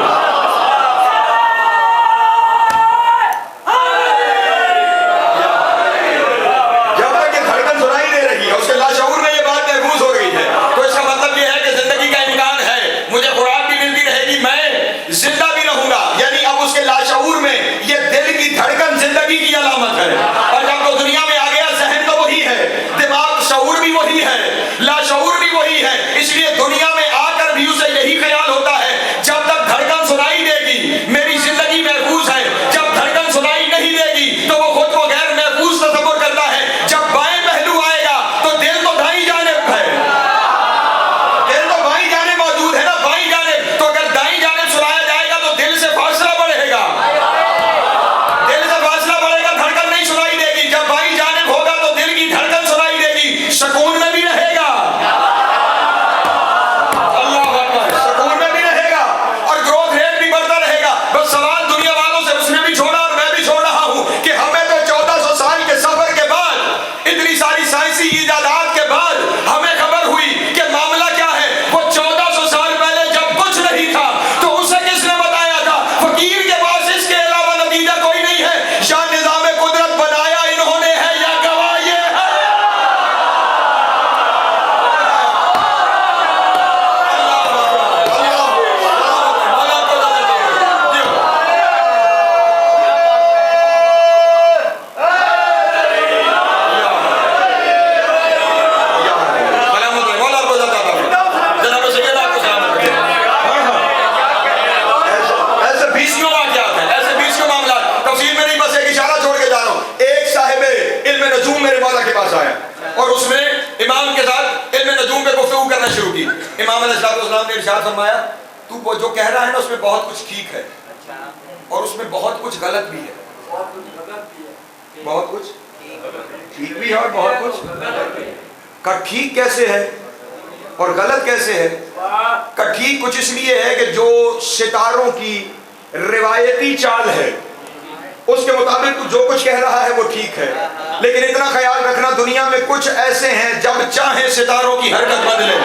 جب تک یہ دھڑکن سنائی دے رہی ہے, اس کے لاشعور میں یہ بات محفوظ ہو رہی ہے, تو اس کا مطلب یہ ہے کہ زندگی کا امکان ہے, مجھے خوراک بھی ملتی رہے گی, میں زندہ بھی رہوں گا. یعنی اب اس کے لاشعور میں یہ دل کی دھڑکن زندگی کی علامت ہے. اور جب وہ دنیا میں آ گیا, ذہن تو وہی ہے, دماغ شعور بھی وہی ہے, لاشعور بھی وہی ہے. اس لیے دنیا میں آ کر بھی اسے یہی خیال ہوتا ہے جب تک دھڑکن سنائی دے گی میری زندگی محفوظ ہے. جب دھڑکن سنائی نہیں دے گی تو وہ خود کو غیر محفوظ تصور کرتا ہے. جب بائیں پہلو آئے گا تو دل تو دائیں جانب ہے, دل تو بائیں جانب موجود ہے نا, بائیں جانب. تو اگر دائیں جانب سنایا جائے گا تو دل سے فاصلہ بڑھے گا, دل سے فاصلہ بڑھے گا, دھڑکن نہیں سنائی دے گی. جب بائیں جانب ہوگا تو دل کی دھڑکن سنائی دے گی, سکون میں بھی رہے گا. اللہ اکبر, سکون میں بھی رہے گا اور گروتھ ریٹ بھی بڑھتا رہے گا. بس سوال دنیا والوں سے اس نے بھی چھوڑا اور میں بھی چھوڑ رہا ہوں کہ ہمیں تو 1400 سال کے سفر کے بعد, اتنی ساری سائنسی ایجادات کے بعد ہمیں خبر ہوئی کہ معاملہ کیا ہے. وہ 1400 سال پہلے جب کچھ نہیں تھا تو اسے کس نے بتایا تھا؟ فقیر کے پاس اس کے علاوہ نتیجہ کوئی نہیں ہے. یا نظام قدرت بنایا انہوں نے ہے یا گواہ یہ ہے. اور اس میں امام کے ساتھ علم نجوم پہ گفتگو کرنا شروع کی. امام علیہ السلام نے ارشاد فرمایا تو جو کہہ رہا ہے نا اس میں بہت کچھ ٹھیک ہے اور اس میں بہت کچھ غلط بھی ہے. بہت کچھ ٹھیک بھی ہے اور بہت کچھ غلط بھی ہے. کہ ٹھیک کیسے ہے اور غلط کیسے ہے؟ کہ ٹھیک کچھ اس لیے ہے کہ جو ستاروں کی روایتی چال ہے اس کے مطابق تو جو کچھ کہہ رہا ہے وہ ٹھیک ہے, لیکن اتنا خیال رکھنا دنیا میں کچھ ایسے ہیں جب چاہیں ستاروں کی حرکت بدلے.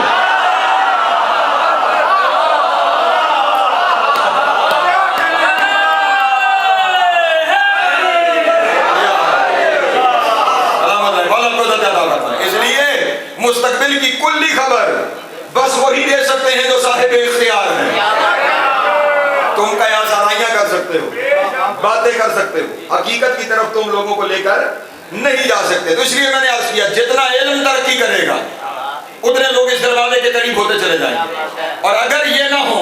سکتے ہیں جو صاحب اختیار ہیں. تم قیاس آرائیاں کر سکتے ہو, باتیں کر سکتے ہو, حقیقت کی طرف تم لوگوں کو لے کر نہیں جا سکتے. تو اس لیے میں نے عرض کیا جتنا علم ترقی کرے گا اتنے لوگ اس دروازے کے قریب ہوتے چلے جائیں گے. اور اگر یہ نہ ہو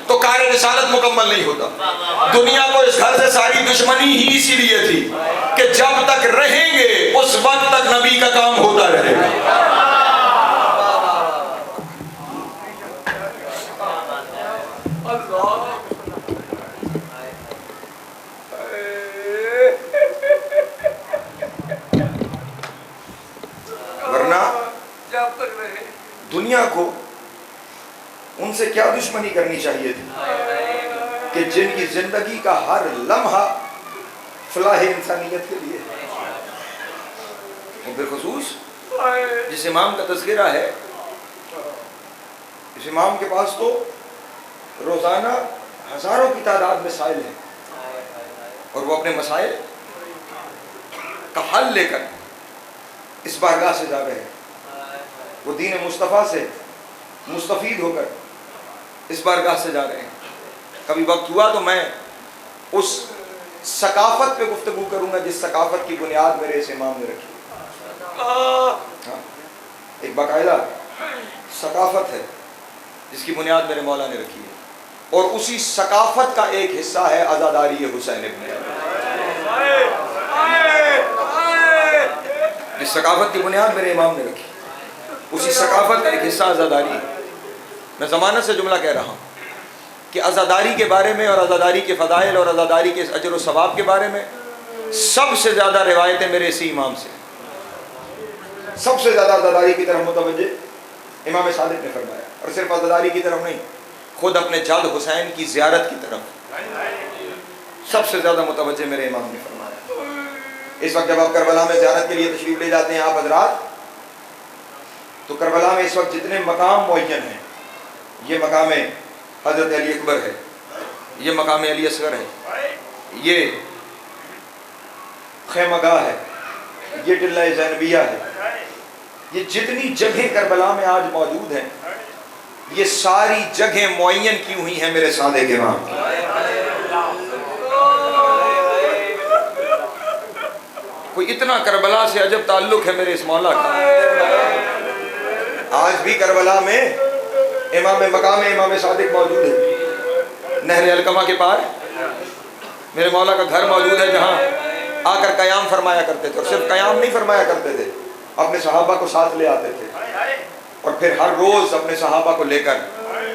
تو کار رسالت مکمل نہیں ہوتا. دنیا کو اس گھر سے ساری دشمنی ہی اسی لیے تھی کہ جب تک رہیں گے اس وقت تک نبی کا کام ہوتا رہے گا. ورنہ دنیا کو ان سے کیا دشمنی کرنی چاہیے تھی کہ جن کی زندگی کا ہر لمحہ فلاح انسانیت کے لیے. بالخصوص جس امام کا تذکرہ ہے, اس امام کے پاس تو روزانہ ہزاروں کی تعداد مسائل ہیں اور وہ اپنے مسائل کا حل لے کر اس بارگاہ سے جا رہے ہیں. وہ دین مصطفیٰ سے مستفید ہو کر اس بارگاہ سے جا رہے ہیں. کبھی وقت ہوا تو میں اس ثقافت پہ گفتگو کروں گا جس ثقافت کی بنیاد میرے اس امام نے رکھی. ایک باقاعدہ ثقافت ہے جس کی بنیاد میرے مولا نے رکھی ہے, اور اسی ثقافت کا ایک حصہ ہے عزاداری حسین ابن علی. جس ثقافت کی بنیاد میرے امام نے رکھی اسی ثقافت کا ایک حصہ عزاداری ہے. میں زمانہ سے جملہ کہہ رہا ہوں کہ عزاداری کے بارے میں اور عزاداری کے فضائل اور عزاداری کے اجر و ثواب کے بارے میں سب سے زیادہ روایتیں میرے اسی امام سے. سب سے زیادہ عزاداری کی طرف متوجہ امام صادق نے فرمایا, اور صرف عزاداری کی طرف نہیں, خود اپنے جد حسین کی زیارت کی طرف سب سے زیادہ متوجہ میرے امام نے فرمایا. اس وقت جب آپ کربلا میں زیارت کے لیے تشریف لے جاتے ہیں آپ حضرات, تو کربلا میں اس وقت جتنے مقام معین ہیں, یہ مقام حضرت علی اکبر ہے, یہ مقام علی اصغر ہے, یہ خیمہ گاہ ہے, یہ ٹلہ زینبیہ ہے, یہ جتنی جگہیں کربلا میں آج موجود ہیں یہ ساری جگہیں معین کی ہوئی ہیں میرے صادق امام کی. کوئی اتنا کربلا سے عجب تعلق ہے میرے اس مولا کا. آج بھی کربلا میں مقام امام صادق موجود ہے. نہر علقمہ کے پار میرے مولا کا گھر موجود ہے جہاں آ کر قیام فرمایا کرتے تھے, اور صرف قیام نہیں فرمایا کرتے تھے, اپنے صحابہ کو ساتھ لے آتے تھے, اور پھر ہر روز اپنے صحابہ کو لے کر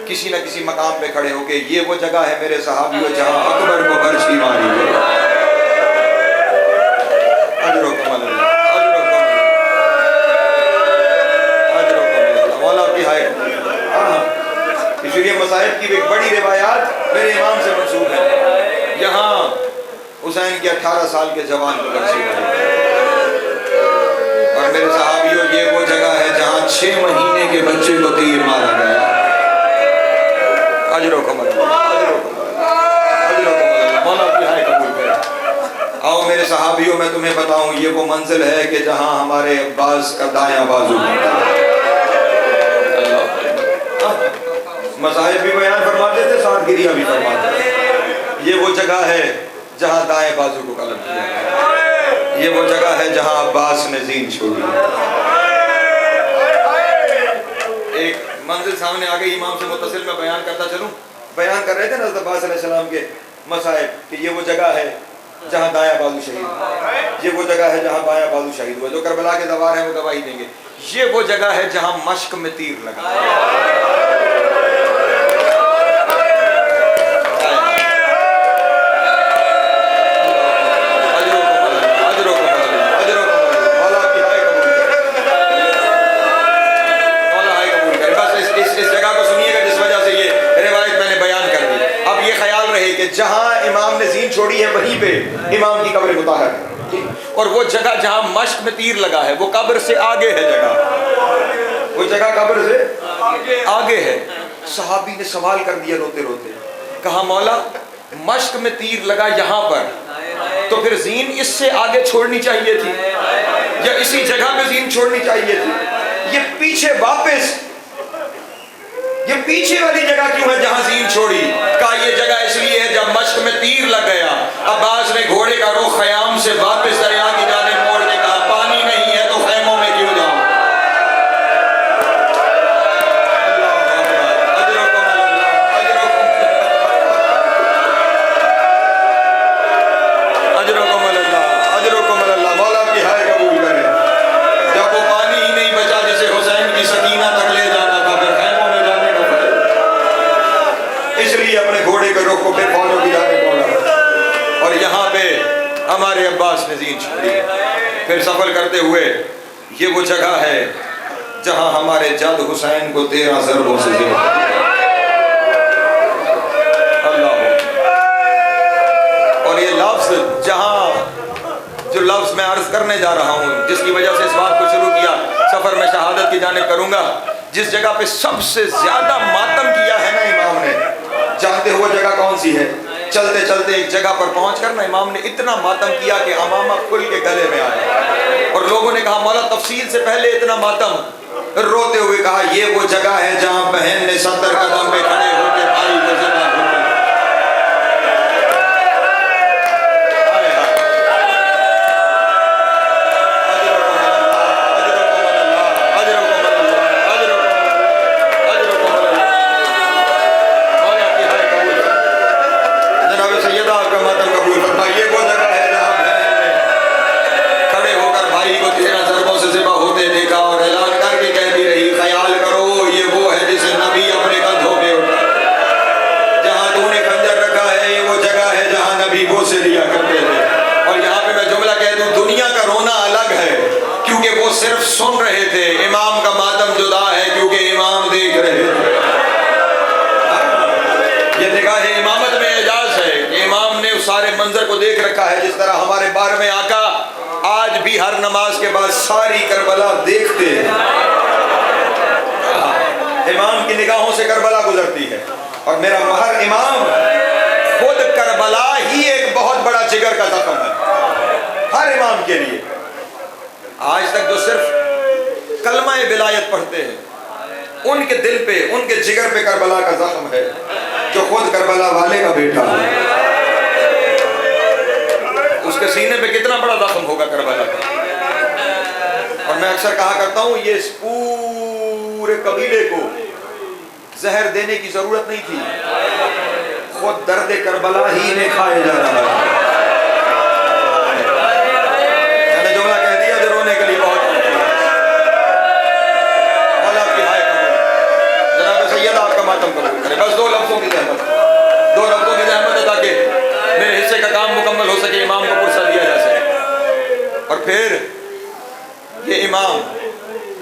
کسی نہ کسی مقام پہ کھڑے ہو کے یہ وہ جگہ ہے میرے صحابیوں جہاں اکبر کو برشی ماری ہے. مولا کی ہائے. اس لیے مصائب کی ایک بڑی روایات میرے امام سے منسوب ہے. یہاں حسین کے 18 سال کے جوان کو برشی ماری, اور میرے صحابیوں یہ وہ جگہ ہے جہاں 6 مہینے کے بچے کو تیر مارا گیا. اجر و کمال مولا کی ہائے قبول کرے. آؤ میرے صحابیوں میں تمہیں بتاؤں یہ وہ منزل ہے کہ جہاں ہمارے عباس کا دایاں بازو مذاہب بھی بیان فرماتے تھے, سادگیریاں بھی فرماتے تھے. یہ وہ جگہ ہے جہاں دائیں بازو کو قلم کیا ہے, یہ وہ جگہ ہے جہاں عباس نے زین چھوڑی. ایک منزل سامنے آ گئی امام سے متصل میں بیان کرتا چلوں. بیان کر رہے تھے حضرت عباس علیہ السلام کے مصائب کہ یہ وہ جگہ ہے جہاں دایاں بازو شہید ہوا, یہ وہ جگہ ہے جہاں بایاں بازو شہید ہوا. جو کربلا کے دوار ہیں وہ گواہی دیں گے. یہ وہ جگہ ہے جہاں مشق میں تیر لگا. جہاں امام نے زین چھوڑی ہے وہیں پہ امام کی قبر مطہر ہے, اور وہ جگہ جہاں مشق میں تیر لگا ہے وہ قبر سے آگے ہے. جگہ وہ جگہ قبر سے آگے ہے. صحابی نے سوال کر دیا روتے روتے, کہا مولا مشق میں تیر لگا یہاں پر, تو پھر زین اس سے آگے چھوڑنی چاہیے تھی یا اسی جگہ پہ زین چھوڑنی چاہیے تھی؟ یہ پیچھے واپس یہ پیچھے والی جگہ کیوں ہے جہاں زین چھوڑی؟ کہا یہ جگہ اس لیے ہے جب مشق میں تیر لگ گیا، عباس نے گھوڑے کا رخ خیام سے واپس دریا کی جانب موڑ کے کہا پانی نہیں ہے تو خیموں میں کیوں جاؤں؟ ہمارے عباس نے زین چھوڑی۔ پھر سفر کرتے ہوئے یہ وہ جگہ ہے جہاں ہمارے جد حسین کو 13 ضربوں سے ذبح کیا۔ اللہ، اور یہ لفظ جو لفظ میں عرض کرنے جا رہا ہوں، جس کی وجہ سے اس بات کو شروع کیا، سفر میں شہادت کی جانب کروں گا، جس جگہ پہ سب سے زیادہ ماتم کیا ہے نا امام نے، جانتے ہو وہ جگہ کون سی ہے؟ چلتے چلتے ایک جگہ پر پہنچ کر نا امام نے اتنا ماتم کیا کہ امامہ کھل کے گلے میں آیا، اور لوگوں نے کہا مولا تفصیل سے پہلے اتنا ماتم، روتے ہوئے کہا یہ وہ جگہ ہے جہاں بہن نے 70 قدم پہ کھڑے ہو کے بھائی کو ذبح کیا۔ صرف سن رہے تھے، امام کا ماتم جدا ہے کیونکہ امام دیکھ رہے تھے۔ یہ نگاہ امامت میں اعجاز ہے کہ امام نے اس سارے منظر کو دیکھ رکھا ہے، جس طرح ہمارے 12ویں آقا آج بھی ہر نماز کے بعد ساری کربلا دیکھتے ہیں۔ امام کی نگاہوں سے کربلا گزرتی ہے، اور میرا مہر امام خود کربلا ہی ایک بہت بڑا جگر کا زخم ہے ہر امام کے لیے۔ آج تک جو صرف کلمہ ولایت پڑھتے ہیں ان کے دل پہ، ان کے جگر پہ کربلا کا زخم ہے، جو خود کربلا والے کا بیٹا ہے، اس کے سینے پہ کتنا بڑا زخم ہوگا کربلا کا۔ اور میں اکثر کہا کرتا ہوں یہ اس پورے قبیلے کو زہر دینے کی ضرورت نہیں تھی، خود درد کربلا ہی نے کھائے جا رہا ہے۔ بس دو لفظوں کی زحمت ہے تاکہ میرے حصے کا کام مکمل ہو سکے، امام کو پرسہ دیا جا سکے۔ اور پھر یہ امام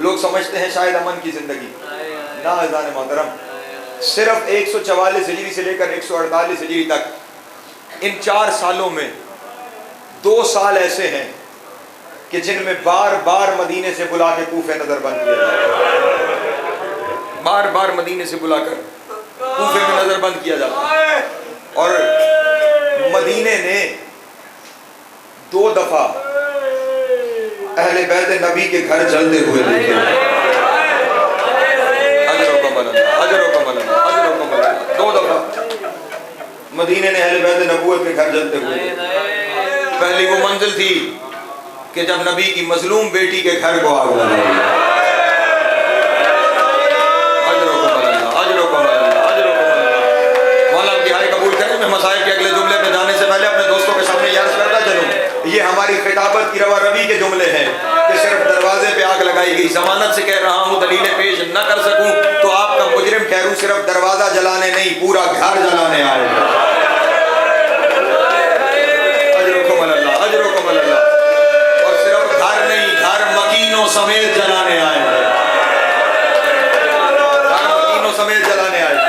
لوگ سمجھتے ہیں شاید امن کی زندگی، نا عزیزان محترم، صرف 144 ہجری سے لے کر 148 ہجری تک ان 4 سالوں میں 2 سال ایسے ہیں کہ جن میں بار بار مدینے سے بلا کے کوفے نظر بند کیا جاتا، بار بار مدینے سے بلا کر کوفے میں نظر بند کیا جاتا ہے، اور مدینے نے 2 دفعہ اہل بیت نبی کے گھر جلتے ہوئے دیکھے۔ اجر و کمل 2 دفعہ مدینے نے اہل بیت نبوت کے گھر جلتے ہوئے دیکھے۔ پہلی وہ منزل تھی کہ جب نبی کی مظلوم بیٹی کے گھر کو آگ لگائی۔ مسائل کے اگلے جملے پہ جانے سے پہلے اپنے دوستوں کے سامنے یاد کرتا چلوں، یہ ہماری خطابت کی روا روی کے جملے ہیں کہ صرف دروازے پہ آگ لگائی گئی، ضمانت سے کہہ رہا ہوں دلیلیں پیش نہ کر سکوں تو آپ کا مجرم ٹھہروں، صرف دروازہ جلانے نہیں پورا گھر جلانے آئے گا۔ اجرکم اللہ، اجرکم اللہ، اور صرف گھر نہیں، گھر مکینوں سمیت جلانے آئے گا، گھر مکینوں سمیت جلانے آئے گا۔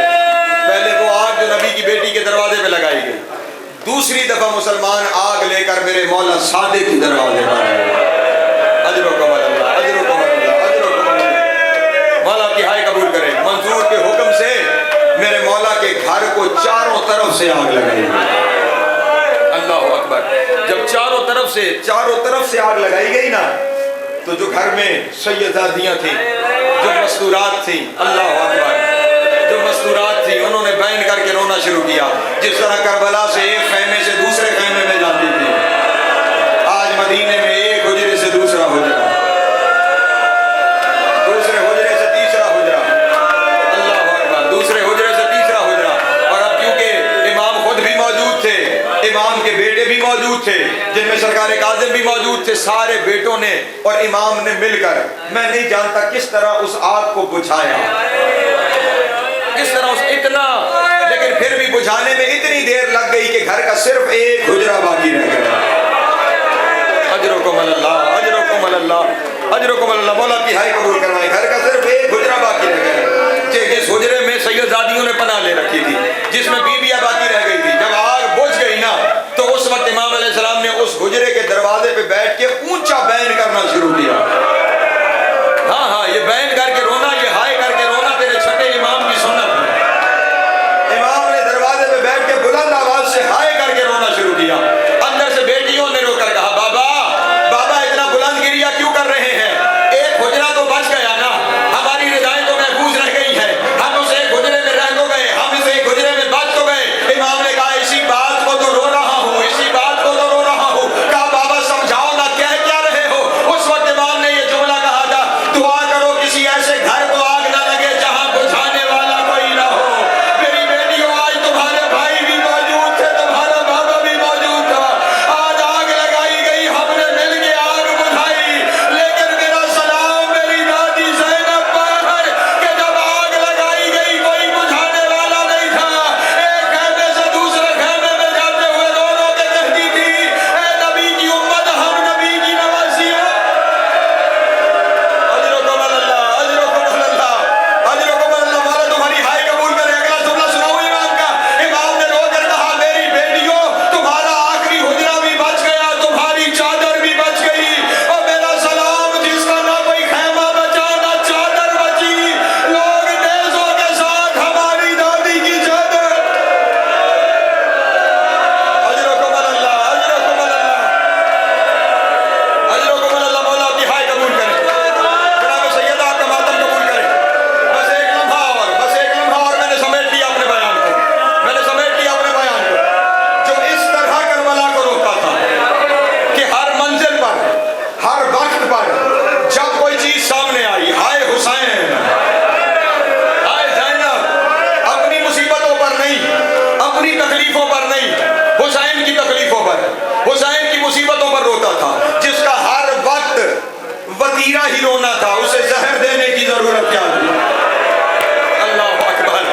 پہلے وہ آگ جو نبی کی بیٹی کے دروازے پہ لگائی گئی، دوسری دفعہ مسلمان آگ لے کر میرے مولا صادق کے دروازے پر آئے۔ اجر و کمال اللہ، اجر و کمال اللہ، اجر و کمال اللہ۔ مولا کی ہائے قبول کرے، منظور کے حکم سے میرے مولا کے گھر کو چاروں طرف سے آگ لگائی گئی۔ اللہ اکبر۔ جب چاروں طرف سے آگ لگائی گئی نا، تو جو گھر میں سیدادیاں تھیں، جو مستورات تھیں، اللہ اکبر، شروع کیا. جس طرح کربلا سے ایک خیمے سے دوسرے خیمے میں جاتی تھی، آج مدینے میں ایک حجرے سے دوسرا حجرا، دوسرے حجرے سے تیسرا حجرا، اللہ اکبر، دوسرے حجرے سے تیسرا حجرا. اور اب کیونکہ امام خود بھی موجود تھے، امام کے بیٹے بھی موجود تھے، جن میں سرکار کاظم بھی موجود تھے، سارے بیٹوں نے اور امام نے مل کر، میں نہیں جانتا کس طرح اس آگ کو بجھایا، کس طرح اس اتنا، لیکن پھر بھی بجھانے میں اتنی دیر لگ گئی کہ گھر کا صرف ایک حجرا باقی رہ گیا. اجرکم اللہ، اجرکم اللہ، اجرکم اللہ. مولا کی ہائی قبول کروائے. گھر کا صرف ایک حجرا باقی رہ گیا، جس حجرے میں سیدزادیوں نے پناہ لے رکھی تھی، جس میں بیویاں باقی رہ گئی تھی. جب آگ بجھ گئی نا تو اس وقت امام علیہ السلام نے اس حجرے کے دروازے پہ بیٹھ کے اونچا بین کرنا شروع کیا. ہاں ہاں، یہ بین کر کے رونا، یہ ہائے کر کے رونا تیرے چھٹے امام کی سنت ہے. امام نے دروازے پہ بیٹھ کے بلند آواز سے ہائے کر کے رونا شروع کیا. اندر سے بیٹیوں نے رو کر کہا، بابا بابا اتنا بلند گریہ کیوں کر رہے ہیں؟ ایک حجرہ تو بچ گیا نا، ہماری رضائیں تو محفوظ رہ گئی ہیں، ہم اس ایک حجرے میں رہ تو گئے، ہم اس ایک حجرے میں بچ تو گئے. امام نے کہا اسی بات کو تو رو رہا ہوں، اسی بات کو تو رو رہا ہوں. کہا بابا سمجھاؤ نا، کہہ کیا رہے ہو؟ اس وقت امام نے یہ جملہ کہا تھا، دعا کرو کسی ایسے گھر کو آگ نہ لگے جہاں بجھانے والا کوئی نہ ہو. میری بیٹیوں، آج تمہارے بھائی بھی موجود تھے، تمہارا بابا بھی موجود تھا، آج آگ لگائی گئی، ہم نے مل کے آگ بجھائی. لیکن میرا سلام میری دادی زینب پر ہے کہ جب آگ لگائی گئی کوئی بجھانے والا نہیں تھا. ایک خیمے سے دوسرے خیمے میں جاتے ہوئے رو رو کے کہتی تھی، اے نبی کی امت، ہم نبی کی نواسی ہیں. اجرکم اللہ، اجرکم اللہ، اجرکم اللہ. مولا تمہاری ہائے قبول کرے. اگلا جملہ سناؤ امام کا. امام نے رو کر کہا، میری بیٹیوں، تمہارا آخری حجرہ بھی بچ گیا، تمہاری چادر بھی بچ گئی. اور میرا سلام جس کا نہ کوئی خیمہ بچا نہ چادر بچی، لوگ نیزوں کے ساتھ ہماری دادی کی چادر. اجرکم اللہ، اجرکم اللہ، اجرکم اللہ. مولا کی ہائے قبول کرے. جناب سیدہ آپ کا ماتم قبول کرے. بس ایک لمحہ اور، بس ایک لمحہ اور. میں نے سمیٹ لیا اپنے بیان کو، میں نے سمیٹ لیا اپنے بیان کو. جو اس طرح کربلا کو روکتا تھا کہ ہر منزل پر، ہر وقت پر جب کوئی چیز سامنے آئی، ہائے حسین، ہائے زینب، اپنی مصیبتوں پر نہیں، اپنی تکلیفوں پر نہیں، حسین کی تکلیفوں پر، حسین کی مصیبتوں پر روتا تھا. جس کا ہر وقت وتیرہ ہی رونا تھا، اسے زہر دینے کی ضرورت کیا تھی؟ اللہ اکبر.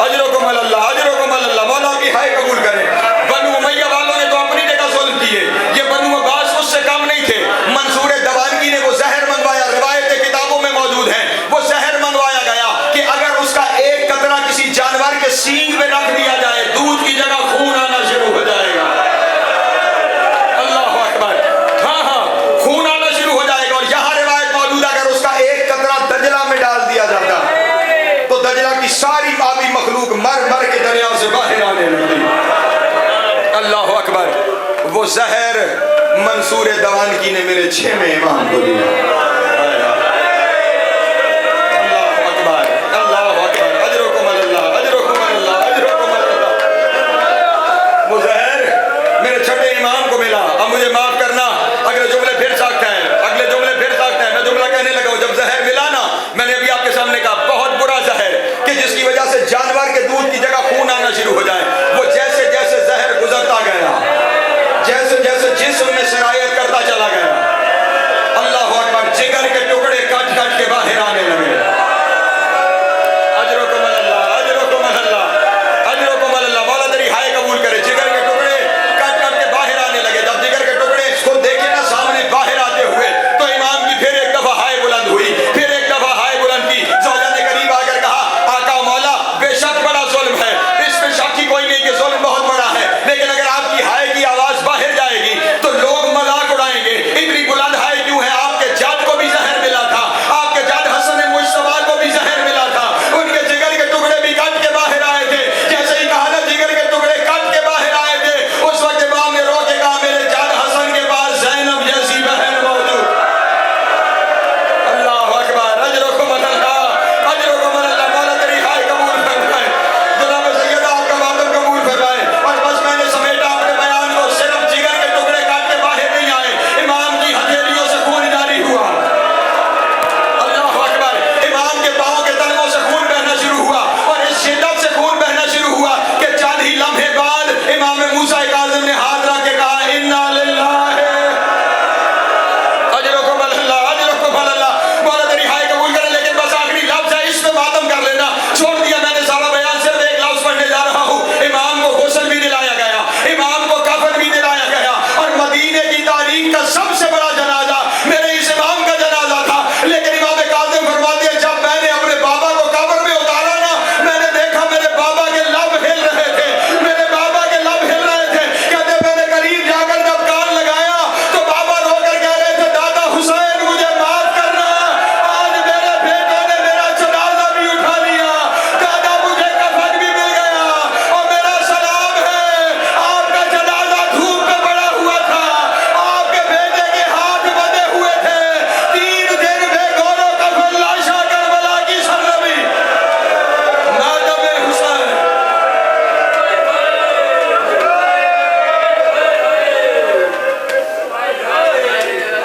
اجرکم اللہ، اجرکم اللہ. مولا کی ہائے قبول کرے. بنو امیہ والوں نے تو اپنی جگہ ظلم کیے، یہ بنو عباس اس سے کم نہیں تھے. منصور دوانگی نے وہ زہر منگوایا، روایت کتابوں میں موجود ہیں. وہ زہر منگوایا گیا کہ اگر اس کا ایک قطرہ کسی جانور کے سینگ میں رکھ دیا جائے، دودھ کی جگہ خون آنا شروع ہو جائے گا. اللہ اکبر. ہاں ہاں، خون آنا شروع ہو جائے گا. اور یہاں روایت موجود ہے، اگر اس کا ایک قطرہ دجلہ میں ڈال دیا جاتا تو دجلہ کی ساری آبی مخلوق مر مر کے دریا سے باہر آنے لگتی. اللہ اکبر. وہ زہر منصور دوانگی نے میرے 6 امام کو دیا.